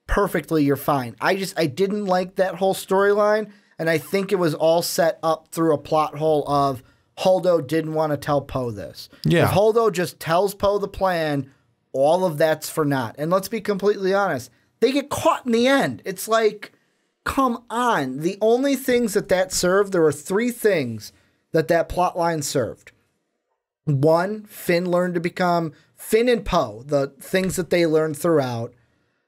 perfectly, you're fine. I didn't like that whole storyline, and I think it was all set up through a plot hole of Holdo didn't want to tell Poe this. Yeah. If Holdo just tells Poe the plan, all of that's for naught. And let's be completely honest, they get caught in the end. It's like, come on. The only things that served, there were 3 things that plot line served. 1, Finn learned to become Finn and Poe, the things that they learned throughout.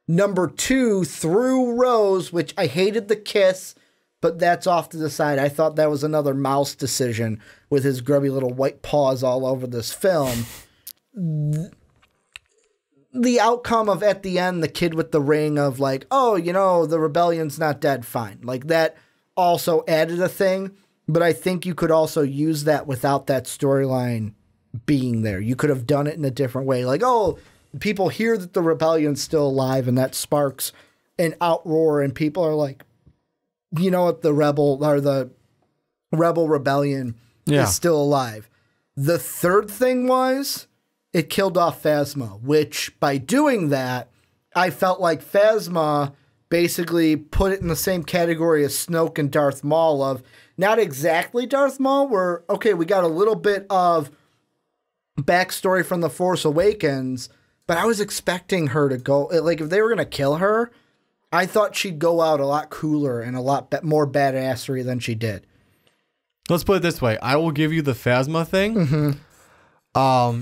Number 2, through Rose, which I hated the kiss, but that's off to the side. I thought that was another mouse decision with his grubby little white paws all over this film. The outcome of, at the end, the kid with the ring of like, oh, you know, the rebellion's not dead, fine. Like, that also added a thing, but I think you could also use that without that storyline being there. You could have done it in a different way. Like, oh, people hear that the rebellion's still alive, and that sparks an outroar, and people are like, you know what, the rebel rebellion is still alive. The third thing was it killed off Phasma, which by doing that, I felt like Phasma basically put it in the same category as Snoke and Darth Maul of not exactly Darth Maul, where, okay, we got a little bit of backstory from The Force Awakens, but I was expecting her to go, like, if they were going to kill her, I thought she'd go out a lot cooler and a lot more badassery than she did. Let's put it this way. I will give you the Phasma thing.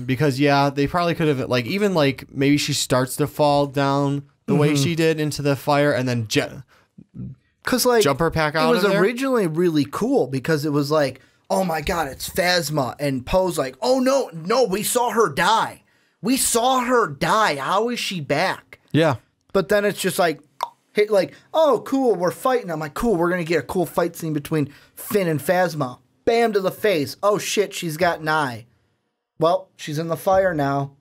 Because, yeah, they probably could have, like, even, like, maybe she starts to fall down the way she did into the fire and then like, jump her pack out. It was originally really cool because it was like, oh my God, it's Phasma. And Poe's like, oh no, we saw her die. We saw her die. How is she back? Yeah. But then it's just like, hit like, oh, cool, we're fighting. I'm like, cool, we're going to get a cool fight scene between Finn and Phasma. Bam to the face. Oh shit, she's got an eye. Well, she's in the fire now.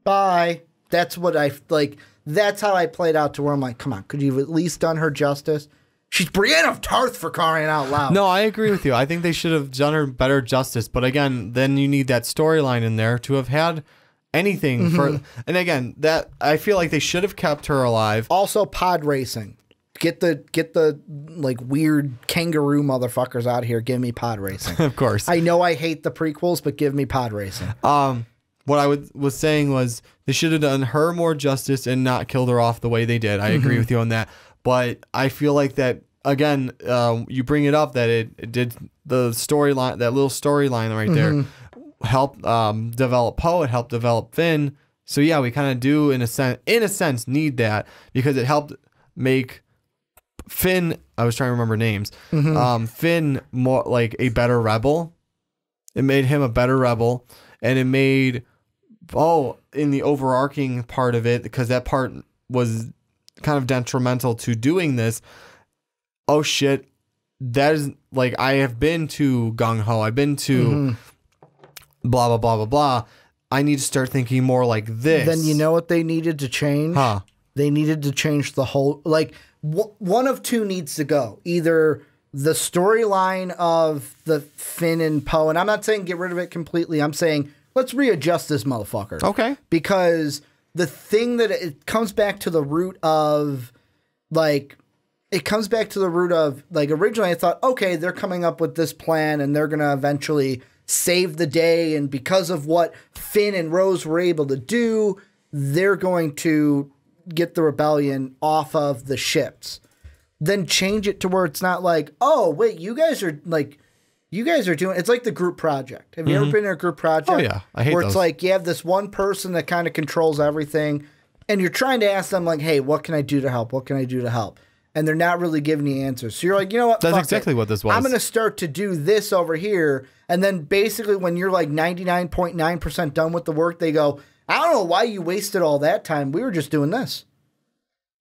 Bye. That's what I, like, that's how I played out to where I'm like, come on, could you have at least done her justice? She's Brienne of Tarth, for crying out loud. No, I agree with you. I think they should have done her better justice. But again, then you need that storyline in there to have had anything for. And again, that I feel like they should have kept her alive. Also, pod racing. Get the like weird kangaroo motherfuckers out here. Give me pod racing. Of course. I know I hate the prequels, but give me pod racing. What I was saying was they should have done her more justice and not killed her off the way they did. I agree with you on that. But I feel like that, again, you bring it up that it did the storyline, that little storyline right there, helped develop Poe, it helped develop Finn. So yeah, we kind of do in a sense need that because it helped make Finn. I was trying to remember names. Finn more like a better rebel. It made him a better rebel, and it made in the overarching part of it, because that part was kind of detrimental to doing this. Oh shit, that is like, I have been to gung ho. I've been to blah blah blah blah blah. I need to start thinking more like this. Then you know what they needed to change? They needed to change the whole, like, one of two needs to go. Either the storyline of the Finn and Poe, and I'm not saying get rid of it completely. I'm saying let's readjust this motherfucker. Okay. Because the thing that it comes back to the root of, like, originally I thought, okay, they're coming up with this plan and they're going to eventually save the day. And because of what Finn and Rose were able to do, they're going to get the rebellion off of the ships. Then change it to where it's not like, oh, wait, you guys are doing, it's like the group project. Have you ever been in a group project? Oh, yeah. I hate where those. it's like you have this one person that kind of controls everything, and you're trying to ask them, like, hey, what can I do to help? What can I do to help? And they're not really giving you answers. So you're like, you know what? That's exactly what this was. I'm going to start to do this over here. And then basically when you're like 99.9% done with the work, they go, I don't know why you wasted all that time. We were just doing this.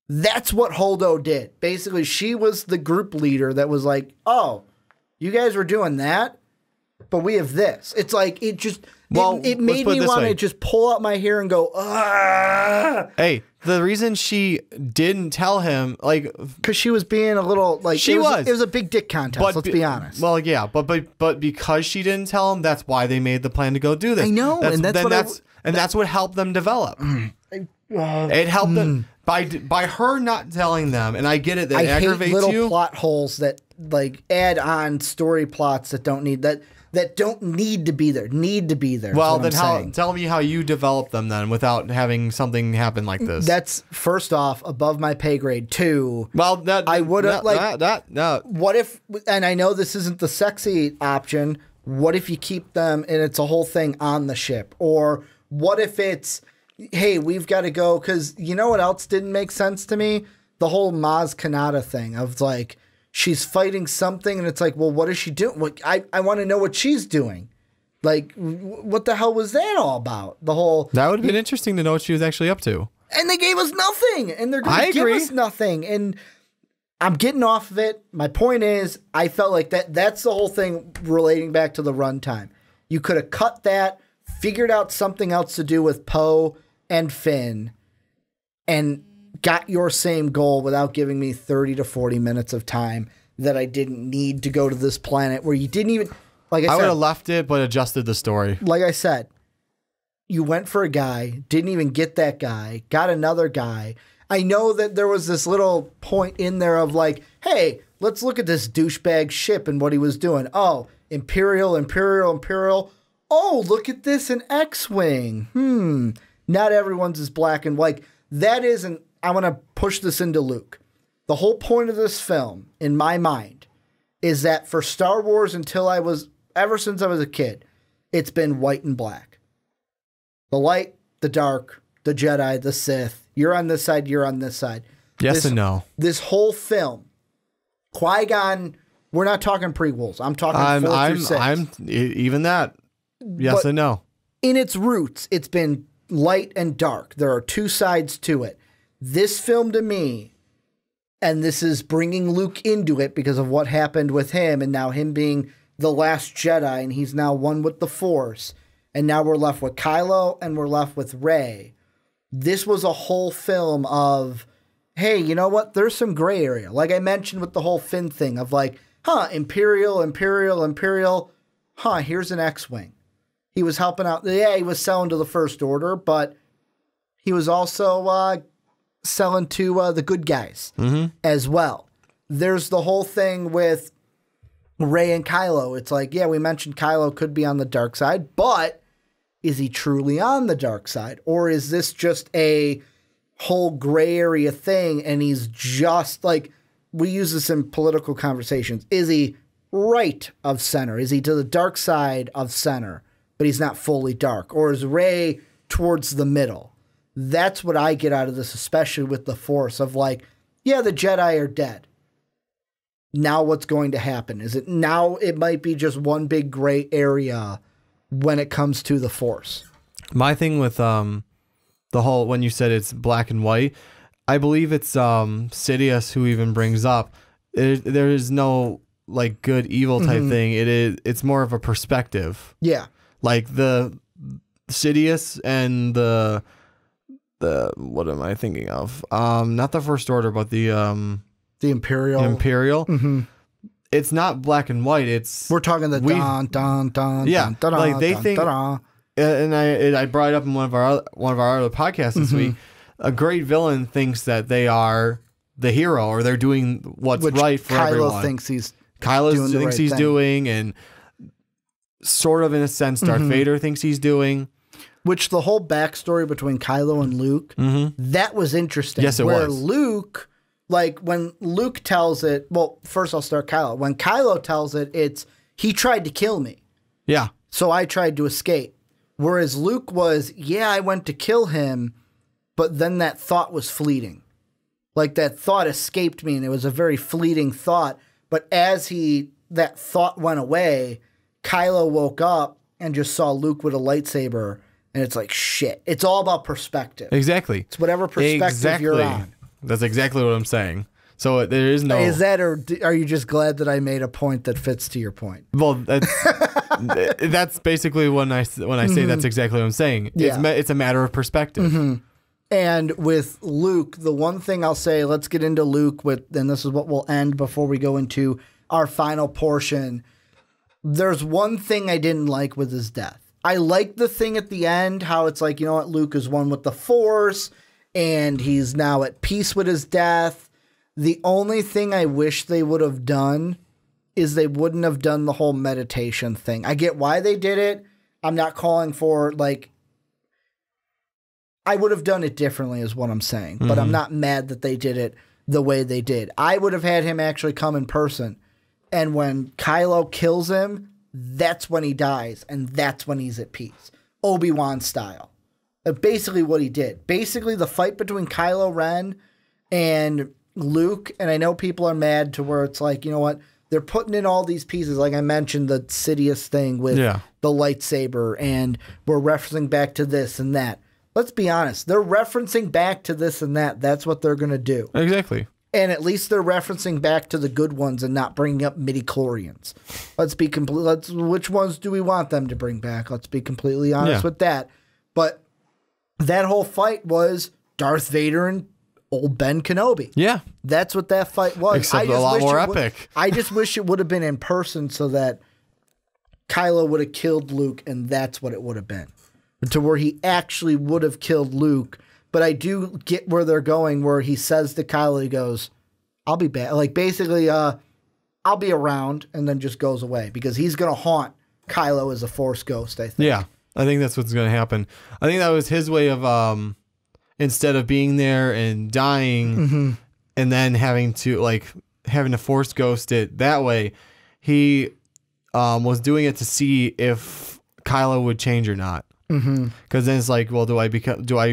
That's what Holdo did. Basically, she was the group leader that was like, oh, you guys were doing that, but we have this. It's like, it just, it made me want to just pull out my hair and go, ah. Hey, the reason she didn't tell him, like, because she was being a little, like, it was a big dick contest, let's be honest. Well, yeah, but because she didn't tell him, that's why they made the plan to go do this. I know, that's what helped them develop. It helped them by her not telling them, and I get it. That aggravates you. I hate little plot holes that like add on story plots that don't need to be there. Need to be there. Well, then tell me how you develop them then without having something happen like this. That's first off above my pay grade. 2. Well, I would have What if? And I know this isn't the sexy option. What if you keep them and it's a whole thing on the ship? Or what if it's, hey, we've got to go, because you know what else didn't make sense to me? The whole Maz Kanata thing of like, she's fighting something and it's like, well, what is she doing? I want to know what she's doing. Like, what the hell was that all about? The whole... That would have been interesting to know what she was actually up to. And they gave us nothing, and they're going to give us nothing. And I'm getting off of it. My point is, I felt like that's the whole thing relating back to the runtime. You could have cut that, figured out something else to do with Poe and Finn, and got your same goal without giving me 30 to 40 minutes of time that I didn't need to go to this planet where you didn't even... Like I said, would have left it, but adjusted the story. Like I said, you went for a guy, didn't even get that guy, got another guy. I know that there was this little point in there of like, hey, let's look at this douchebag ship and what he was doing. Oh, Imperial. Oh, look at this, an X-Wing. Not everyone's as black and white. That isn't... I want to push this into Luke. The whole point of this film, in my mind, is that for Star Wars ever since I was a kid, it's been white and black. The light, the dark, the Jedi, the Sith. You're on this side, you're on this side. Yes and no. This whole film, Qui-Gon, we're not talking prequels. I'm talking 4 through 6. Even that, yes and no. In its roots, it's been light and dark. There are two sides to it. This film to me, and this is bringing Luke into it because of what happened with him and now him being the Last Jedi and he's now one with the Force. And now we're left with Kylo and we're left with Rey. This was a whole film of, hey, you know what? There's some gray area. Like I mentioned with the whole Finn thing of like, Imperial. Here's an X-Wing. He was helping out. Yeah, he was selling to the First Order, but he was also selling to the good guys as well. There's the whole thing with Rey and Kylo. It's like, yeah, we mentioned Kylo could be on the dark side, but is he truly on the dark side? Or is this just a whole gray area thing and he's just like, we use this in political conversations. Is he right of center? Is he to the dark side of center, but he's not fully dark? Or is Rey towards the middle? That's what I get out of this, especially with the Force of like, yeah, the Jedi are dead. Now what's going to happen? Is it now it might be just one big gray area when it comes to the Force? My thing with the whole, when you said it's black and white, I believe it's Sidious who even brings up there is no like good evil type thing. It's more of a perspective. Yeah. Like the Sidious and the what am I thinking of? Not the First Order, but the Imperial. Mm-hmm. It's not black and white. We're talking the don. Yeah, like they think. And I brought it up in one of our other podcasts this week. A great villain thinks that they are the hero or they're doing what's right for everyone. Kylo thinks he's doing, and sort of in a sense, Darth Vader thinks he's doing. Which the whole backstory between Kylo and Luke, that was interesting. Yes, it where was. Luke, like when Luke tells it, well, first I'll start Kylo. When Kylo tells it, it's, he tried to kill me. Yeah. So I tried to escape. Whereas Luke was, yeah, I went to kill him, but then that thought was fleeting. Like that thought escaped me and it was a very fleeting thought. But as that thought went away, Kylo woke up and just saw Luke with a lightsaber. And it's like, shit. It's all about perspective. Exactly. It's whatever perspective you're on. That's exactly what I'm saying. So there is no... Is that, or are you just glad that I made a point that fits to your point? Well, that's basically when I say that's exactly what I'm saying. Yeah. It's a matter of perspective. And with Luke, the one thing I'll say, let's get into Luke with, and this is what we'll end before we go into our final portion. There's one thing I didn't like with his death. I like the thing at the end, how it's like, you know what, Luke is one with the Force, and he's now at peace with his death. The only thing I wish they would have done is they wouldn't have done the whole meditation thing. I get why they did it. I'm not calling for, like, I would have done it differently is what I'm saying, but I'm not mad that they did it the way they did. I would have had him actually come in person, and when Kylo kills him, that's when he dies, and that's when he's at peace. Obi-Wan style. Basically what he did. Basically the fight between Kylo Ren and Luke, and I know people are mad to where it's like, you know what, they're putting in all these pieces, like I mentioned, the Sidious thing with the lightsaber, and we're referencing back to this and that. Let's be honest, they're referencing back to this and that. That's what they're going to do. Exactly. And at least they're referencing back to the good ones and not bringing up midi-chlorians. Let's be complete. Which ones do we want them to bring back? Let's be completely honest with that. But that whole fight was Darth Vader and old Ben Kenobi. Yeah. That's what that fight was. Except a lot more epic. I just wish it would have been in person so that Kylo would have killed Luke, and that's what it would have been. To where he actually would have killed Luke. But I do get where they're going, where he says to Kylo, he goes, I'll be back. Like, basically, I'll be around, and then just goes away. Because he's going to haunt Kylo as a Force ghost, I think. Yeah, I think that's what's going to happen. I think that was his way of, instead of being there and dying, and then having to Force ghost it that way, he was doing it to see if Kylo would change or not. Because then it's like, well, do I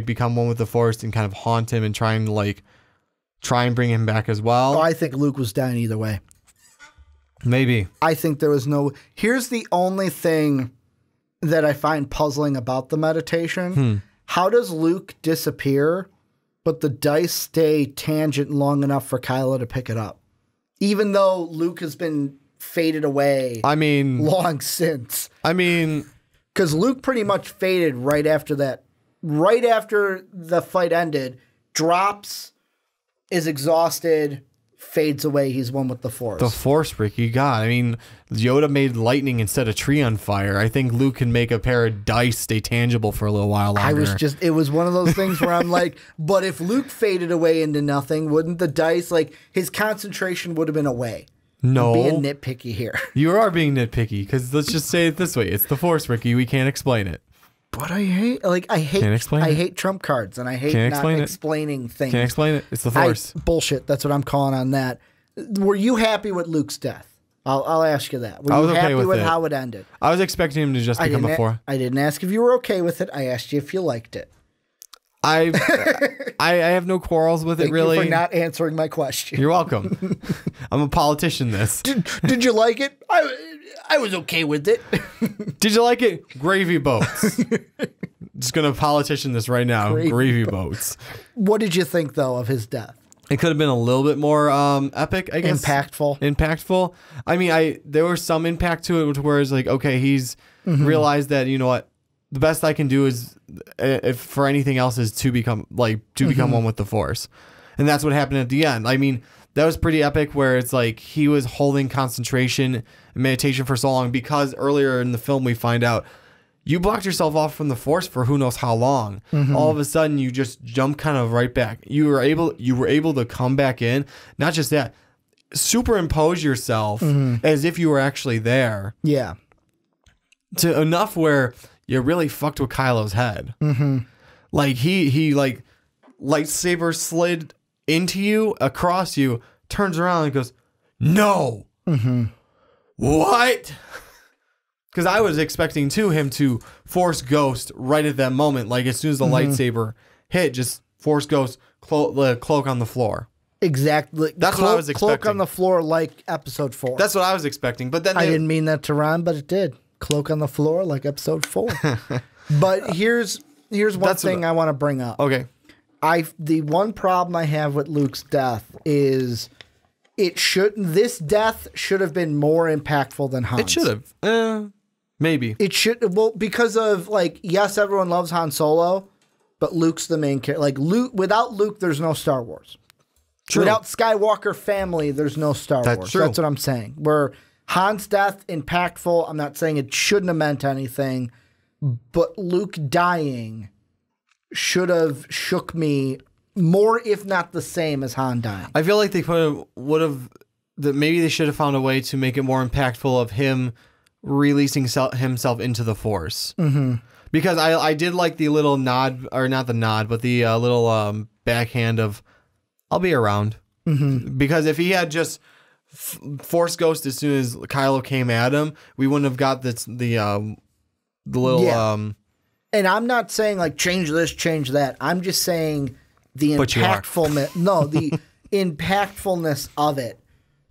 become one with the Force and kind of haunt him and try and bring him back as well? Oh, I think Luke was dying either way. Maybe. I think there was no... Here's the only thing that I find puzzling about the meditation. How does Luke disappear, but the dice stay tangent long enough for Kylo to pick it up? Even though Luke has been faded away long since. Because Luke pretty much faded right after that. Right after the fight ended, drops, is exhausted, fades away. He's one with the Force. The Force, Ricky. God, Yoda made lightning instead of tree on fire. I think Luke can make a pair of dice stay tangible for a little while longer. It was one of those things where I'm like, but if Luke faded away into nothing, wouldn't the dice, like, his concentration would have been away? No. I'm being nitpicky here. You are being nitpicky, because let's just say it this way. It's the Force, Ricky. We can't explain it. But I hate trump cards, and I hate explaining things. Can't explain it. It's the Force. Bullshit. That's what I'm calling on that. Were you happy with Luke's death? I'll ask you that. Were you happy with how it ended? I was expecting him to just become a Force. I didn't ask if you were okay with it. I asked you if you liked it. I have no quarrels with it, really. Thank you for not answering my question. You're welcome. I'm a politician. Did you like it? I was okay with it. Did you like it? Gravy boats. Just gonna politician this right now. Gravy boats. What did you think though of his death? It could have been a little bit more epic, I guess. Impactful. There was some impact to it, where it's like, okay, he's realized that, you know what, the best I can do is, if for anything else, is to become one with the Force, and that's what happened at the end. That was pretty epic, where it's like he was holding concentration and meditation for so long, because earlier in the film we find out you blocked yourself off from the Force for who knows how long. All of a sudden you just jump kind of right back. You were able to come back in. Not just that, superimpose yourself as if you were actually there. Yeah. To enough where you really fucked with Kylo's head. Mm-hmm. Like he like lightsaber slid into you, across you, turns around and goes, no. Mm-hmm. What? Because I was expecting him to Force Ghost right at that moment. Like as soon as the lightsaber hit, just Force Ghost the cloak on the floor. Exactly. That's what I was expecting. Cloak on the floor like episode 4. That's what I was expecting. But then I didn't mean that to rhyme, but it did. Cloak on the floor like episode 4. But here's one thing I want to bring up. Okay. The one problem I have with Luke's death is this death should have been more impactful than Han's. It should have. Maybe. It should, well, because of like, yes, everyone loves Han Solo, but Luke's the main character. Like without Luke, there's no Star Wars. True. Without Skywalker family, there's no Star Wars. True. That's what I'm saying. Where Han's death, impactful. I'm not saying it shouldn't have meant anything, but Luke dying should have shook me more, if not the same as Han dying. I feel like they maybe they should have found a way to make it more impactful of him releasing himself into the Force. Mm-hmm. Because I did like the little nod, or not the nod, but the little backhand of, I'll be around. Mm-hmm. Because if he had just Force Ghost as soon as Kylo came at him, we wouldn't have got the little... Yeah. And I'm not saying like change this, change that. I'm just saying the impactfulness. No, the impactfulness of it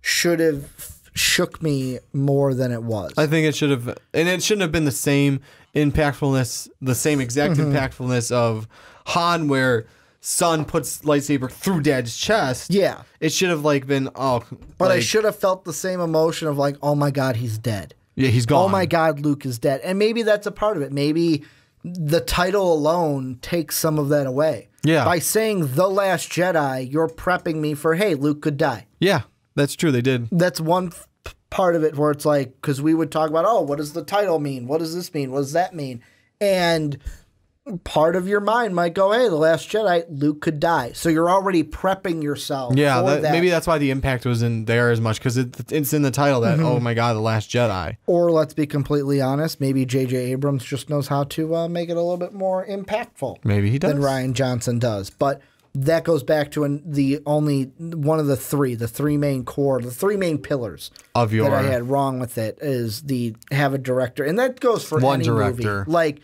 should have shook me more than it was. I think it should have, and it shouldn't have been the same impactfulness, the same exact impactfulness of Han, where son puts lightsaber through dad's chest. Yeah, it should have like been but I should have felt the same emotion of like, oh my God, he's dead. Yeah, he's gone. Oh my God, Luke is dead, and maybe that's a part of it. Maybe the title alone takes some of that away. Yeah, by saying The Last Jedi, you're prepping me for, hey, Luke could die. Yeah, that's true. They did. That's one part of it where it's like, because we would talk about, oh, what does the title mean? What does this mean? What does that mean? And part of your mind might go, hey, The Last Jedi, Luke could die. So you're already prepping yourself. Yeah, for that. Maybe that's why the impact wasn't there as much, because it's in the title that, oh my God, The Last Jedi. Or let's be completely honest, maybe J.J. Abrams just knows how to make it a little bit more impactful. Maybe he does. Than Rian Johnson does. But that goes back to the only one of the three main pillars of your that I had wrong with it is have a director. And that goes for one any director. Movie. Like,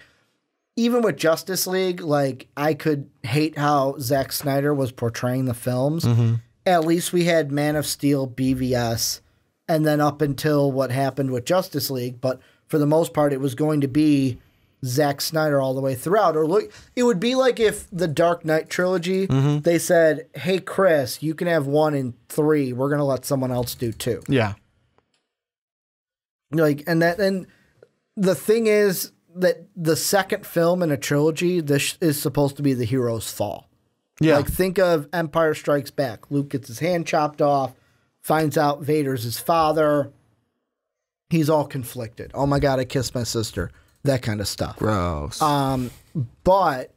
even with Justice League, like, I could hate how Zack Snyder was portraying the films. Mm-hmm. At least we had Man of Steel, BVS, and then up until what happened with Justice League. But for the most part, it was going to be Zack Snyder all the way throughout. Or look, it would be like if the Dark Knight trilogy, they said, hey, Chris, you can have 1 and 3. We're going to let someone else do 2. Yeah. Like, and the thing is that the second film in a trilogy, this is supposed to be the hero's fall. Yeah. Like, think of Empire Strikes Back. Luke gets his hand chopped off, finds out Vader's his father. He's all conflicted. Oh my God, I kissed my sister. That kind of stuff. Gross. But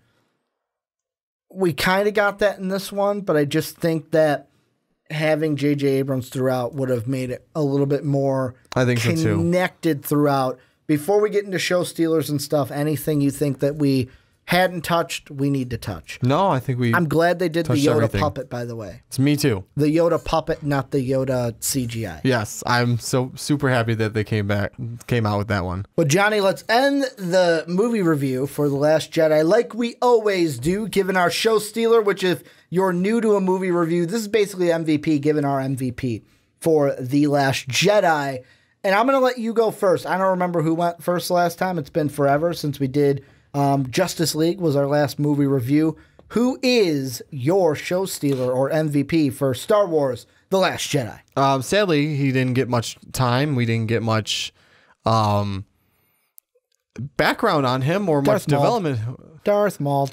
we kind of got that in this one, but I just think that having J.J. Abrams throughout would have made it a little bit more connected throughout. Before we get into show stealers and stuff, anything you think that we hadn't touched, we need to touch. No, I think I'm glad they did the Yoda puppet, by the way. It's me too. The Yoda puppet, not the Yoda CGI. Yes, I'm so super happy that they came out with that one. Well, Johnny, let's end the movie review for The Last Jedi like we always do, given our show stealer, which if you're new to a movie review, this is basically MVP, given our MVP for The Last Jedi. And I'm going to let you go first. I don't remember who went first last time. It's been forever since we did Justice League was our last movie review. Who is your show stealer or MVP for Star Wars The Last Jedi? Sadly, he didn't get much time. We didn't get much background on him or much development. Darth Maul.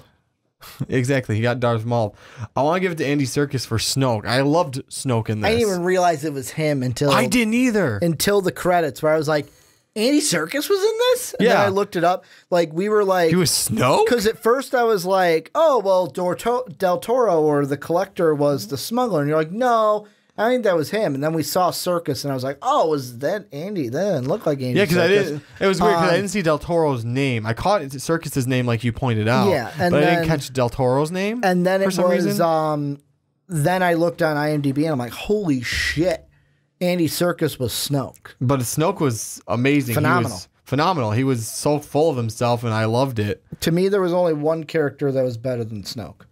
Exactly. He got Darth Maul. I want to give it to Andy Serkis for Snoke. I loved Snoke in this. I didn't even realize it was him until... I didn't either. Until the credits where I was like, Andy Serkis was in this? And yeah. then I looked it up. Like, we were like... He was Snoke? Because at first I was like, oh, well, Del Toro or The Collector was the smuggler. And you're like, no, I think that was him. And then we saw Circus, and I was like, oh, was that Andy? That didn't look like Andy. Yeah, because it was weird because I didn't see Del Toro's name. I caught Circus's name like you pointed out. Yeah, but I didn't catch Del Toro's name. And then for some reason. Then I looked on IMDb, and I'm like, holy shit, Andy Serkis was Snoke. But Snoke was amazing. Phenomenal. He was phenomenal. He was so full of himself, and I loved it. To me, there was only one character that was better than Snoke.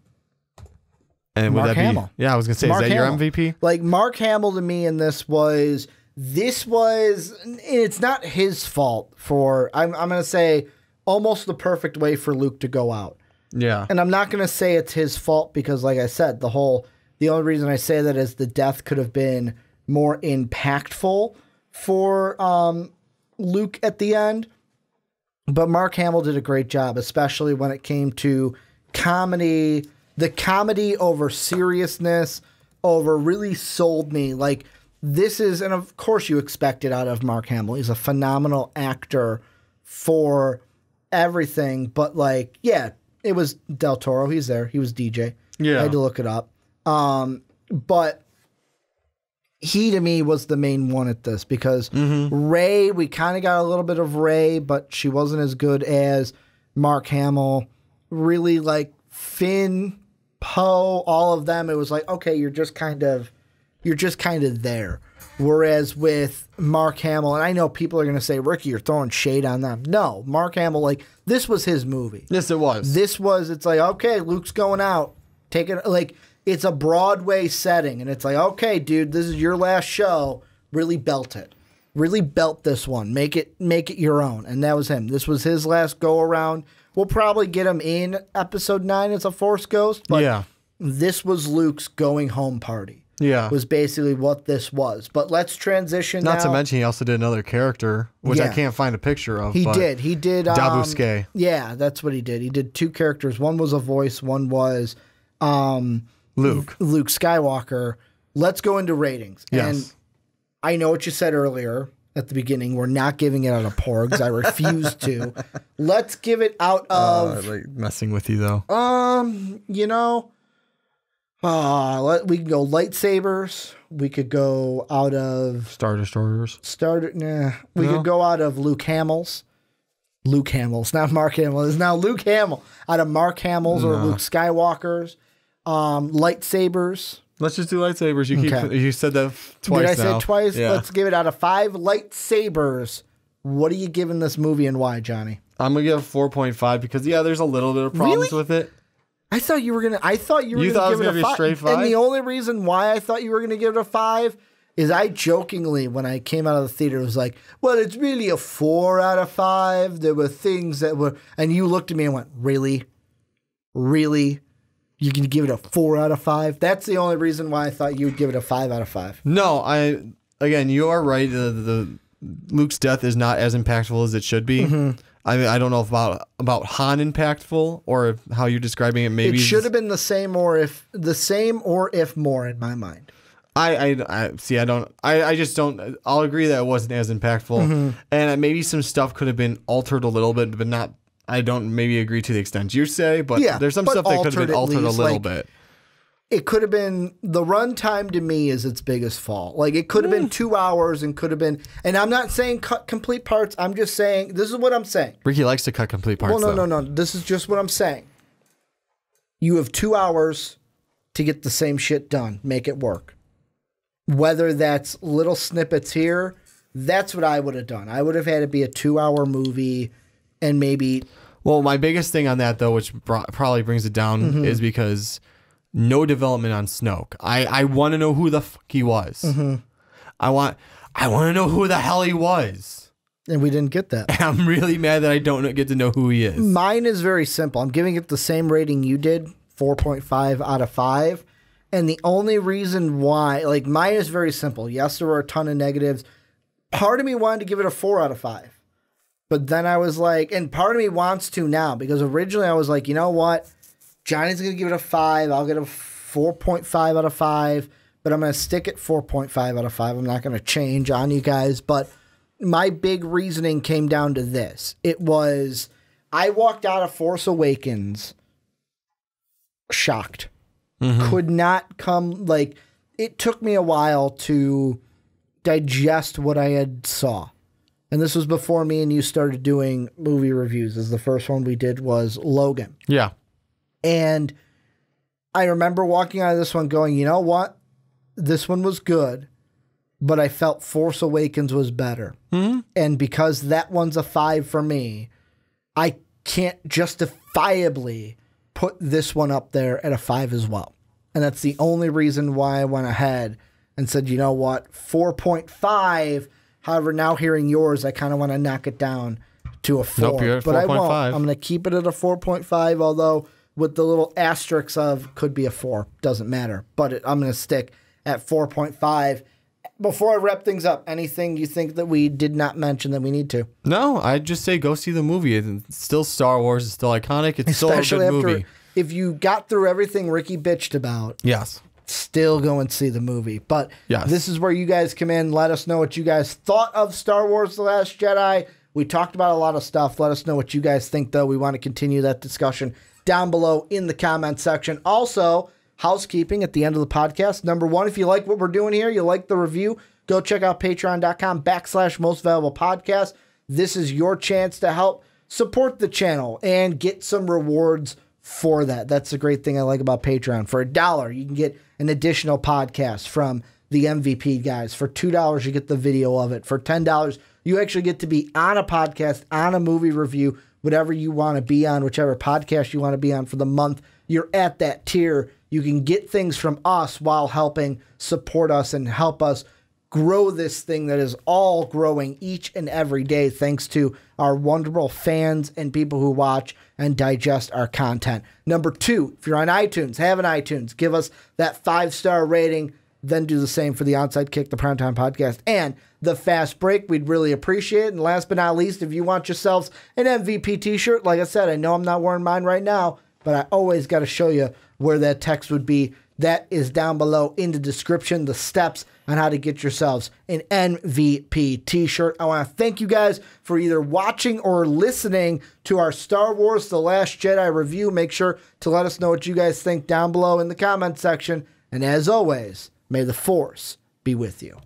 And Mark would that Hamill. be? Yeah, I was gonna say, Mark is that Hamill. your MVP? Like Mark Hamill to me in this was. It's not his fault for. I'm gonna say almost the perfect way for Luke to go out. Yeah. And I'm not gonna say it's his fault because, like I said, the only reason I say that is the death could have been more impactful for Luke at the end. But Mark Hamill did a great job, especially when it came to comedy. The comedy over seriousness really sold me. Like, this is, and of course you expect it out of Mark Hamill. He's a phenomenal actor for everything. But, like, yeah, it was Del Toro. He's there. He was DJ. Yeah. I had to look it up. But he, to me, was the main one at this because Rey, we kind of got a little bit of Rey, but she wasn't as good as Mark Hamill. Really, like, Finn, Poe, all of them, it was like, okay, you're just kind of there. Whereas with Mark Hamill, and I know people are going to say, Ricky, you're throwing shade on them. No, Mark Hamill, like, this was his movie. Yes, it was. It's like, okay, Luke's going out. Take it, like, it's a Broadway setting, and it's like, okay, dude, this is your last show. Really belt it. Really belt this one. Make it your own. And that was him. This was his last go around. We'll probably get him in episode 9 as a Force Ghost, but this was Luke's going home party. Yeah. Was basically what this was. But let's transition now. Not to mention he also did another character, which I can't find a picture of. He did. Dabuske. Yeah, that's what he did. He did 2 characters. One was a voice. One was Luke Skywalker. Let's go into ratings. Yes. And I know what you said earlier at the beginning. We're not giving it out of porgs. I refuse to. Let's give it out of... like messing with you, though. You know... we can go lightsabers. We could go out of... Star Destroyers. We could go out of Luke Hamill's. Luke Hamill's, not Mark Hamill. It's now Luke Hamill. Out of Mark Hamill's or Luke Skywalker's. Lightsabers. Let's just do lightsabers. You said that twice. Did I say twice? Yeah. Let's give it out of 5 lightsabers. What are you giving this movie and why, Johnny? I'm gonna give 4.5 because there's a little bit of problems with it. I thought you were gonna give it a 5. Straight 5. And the only reason why I thought you were gonna give it a 5 is I jokingly, when I came out of the theater, was like, well, it's really a 4 out of 5. There were things that were, and you looked at me and went, really? Really? You can give it a 4 out of 5? That's the only reason why I thought you would give it a 5 out of 5. No, again, you are right. The Luke's death is not as impactful as it should be. I don't know about Han impactful or how you're describing it. Maybe it should have been the same or if more in my mind. I see. I just don't. I'll agree that it wasn't as impactful, and maybe some stuff could have been altered a little bit, but not. I don't maybe agree to the extent you say, but there's some stuff that could have been altered a little bit. It could have been, the runtime to me is its biggest fault. Like, it could have been 2 hours and could have been, and I'm not saying cut complete parts. I'm just saying, this is what I'm saying. Ricky likes to cut complete parts. Well, no. This is just what I'm saying. You have 2 hours to get the same shit done. Make it work. Whether that's little snippets here, that's what I would have done. I would have had it be a 2-hour movie and maybe. Well, my biggest thing on that, though, which probably brings it down, is because no development on Snoke. I want to know who the fuck he was. I want to know who the hell he was. And we didn't get that. And I'm really mad that I don't get to know who he is. Mine is very simple. I'm giving it the same rating you did, 4.5 out of 5. And the only reason why, like, mine is very simple. Yes, there were a ton of negatives. Part of me wanted to give it a 4 out of 5. But then I was like, and part of me wants to now, because originally I was like, you know what? Johnny's going to give it a 5. I'll get a 4.5 out of 5. But I'm going to stick at 4.5 out of 5. I'm not going to change on you guys. But my big reasoning came down to this. It was, I walked out of Force Awakens shocked. Could not come, like, it took me a while to digest what I had saw. And this was before me and you started doing movie reviews, as the first one we did was Logan. Yeah. And I remember walking out of this one going, you know what? This one was good, but I felt Force Awakens was better. Mm-hmm. And because that one's a 5 for me, I can't justifiably put this one up there at a 5 as well. And that's the only reason why I went ahead and said, you know what? 4.5. However, now hearing yours, I kind of want to knock it down to a 4. Nope, you're at but 4. I won't. 5. I'm going to keep it at a 4.5, although with the little asterisks of could be a 4. Doesn't matter. But I'm going to stick at 4.5. Before I wrap things up, anything you think that we did not mention that we need to? No, I'd just say go see the movie. It's still Star Wars. It's still iconic. It's still a good movie. If you got through everything Ricky bitched about. Yes. Still go and see the movie. But yes. This is where you guys come in. Let us know what you guys thought of Star Wars The Last Jedi. We talked about a lot of stuff. Let us know what you guys think, though. We want to continue that discussion down below in the comment section. Also, housekeeping at the end of the podcast. Number one, if you like what we're doing here, you like the review, go check out patreon.com/mostvaluablepodcast. This is your chance to help support the channel and get some rewards for that. That's the great thing I like about Patreon. For $1, you can get an additional podcast from the MVP guys. For $2, you get the video of it. For $10, you actually get to be on a podcast, on a movie review, whatever you want to be on, whichever podcast you want to be on for the month. You're at that tier. You can get things from us while helping support us and help us grow this thing that is all growing each and every day thanks to our wonderful fans and people who watch and digest our content. Number two, if you're on iTunes, have an iTunes, give us that 5-star rating, then do the same for the Onside Kick, the Primetime Podcast, and the Fast Break. We'd really appreciate it. And last but not least, if you want yourselves an MVP t-shirt, like I said, I know I'm not wearing mine right now, but I always got to show you where that text would be. That is down below in the description, the steps on how to get yourselves an MVP t-shirt. I want to thank you guys for either watching or listening to our Star Wars The Last Jedi review. Make sure to let us know what you guys think down below in the comment section. And as always, may the Force be with you.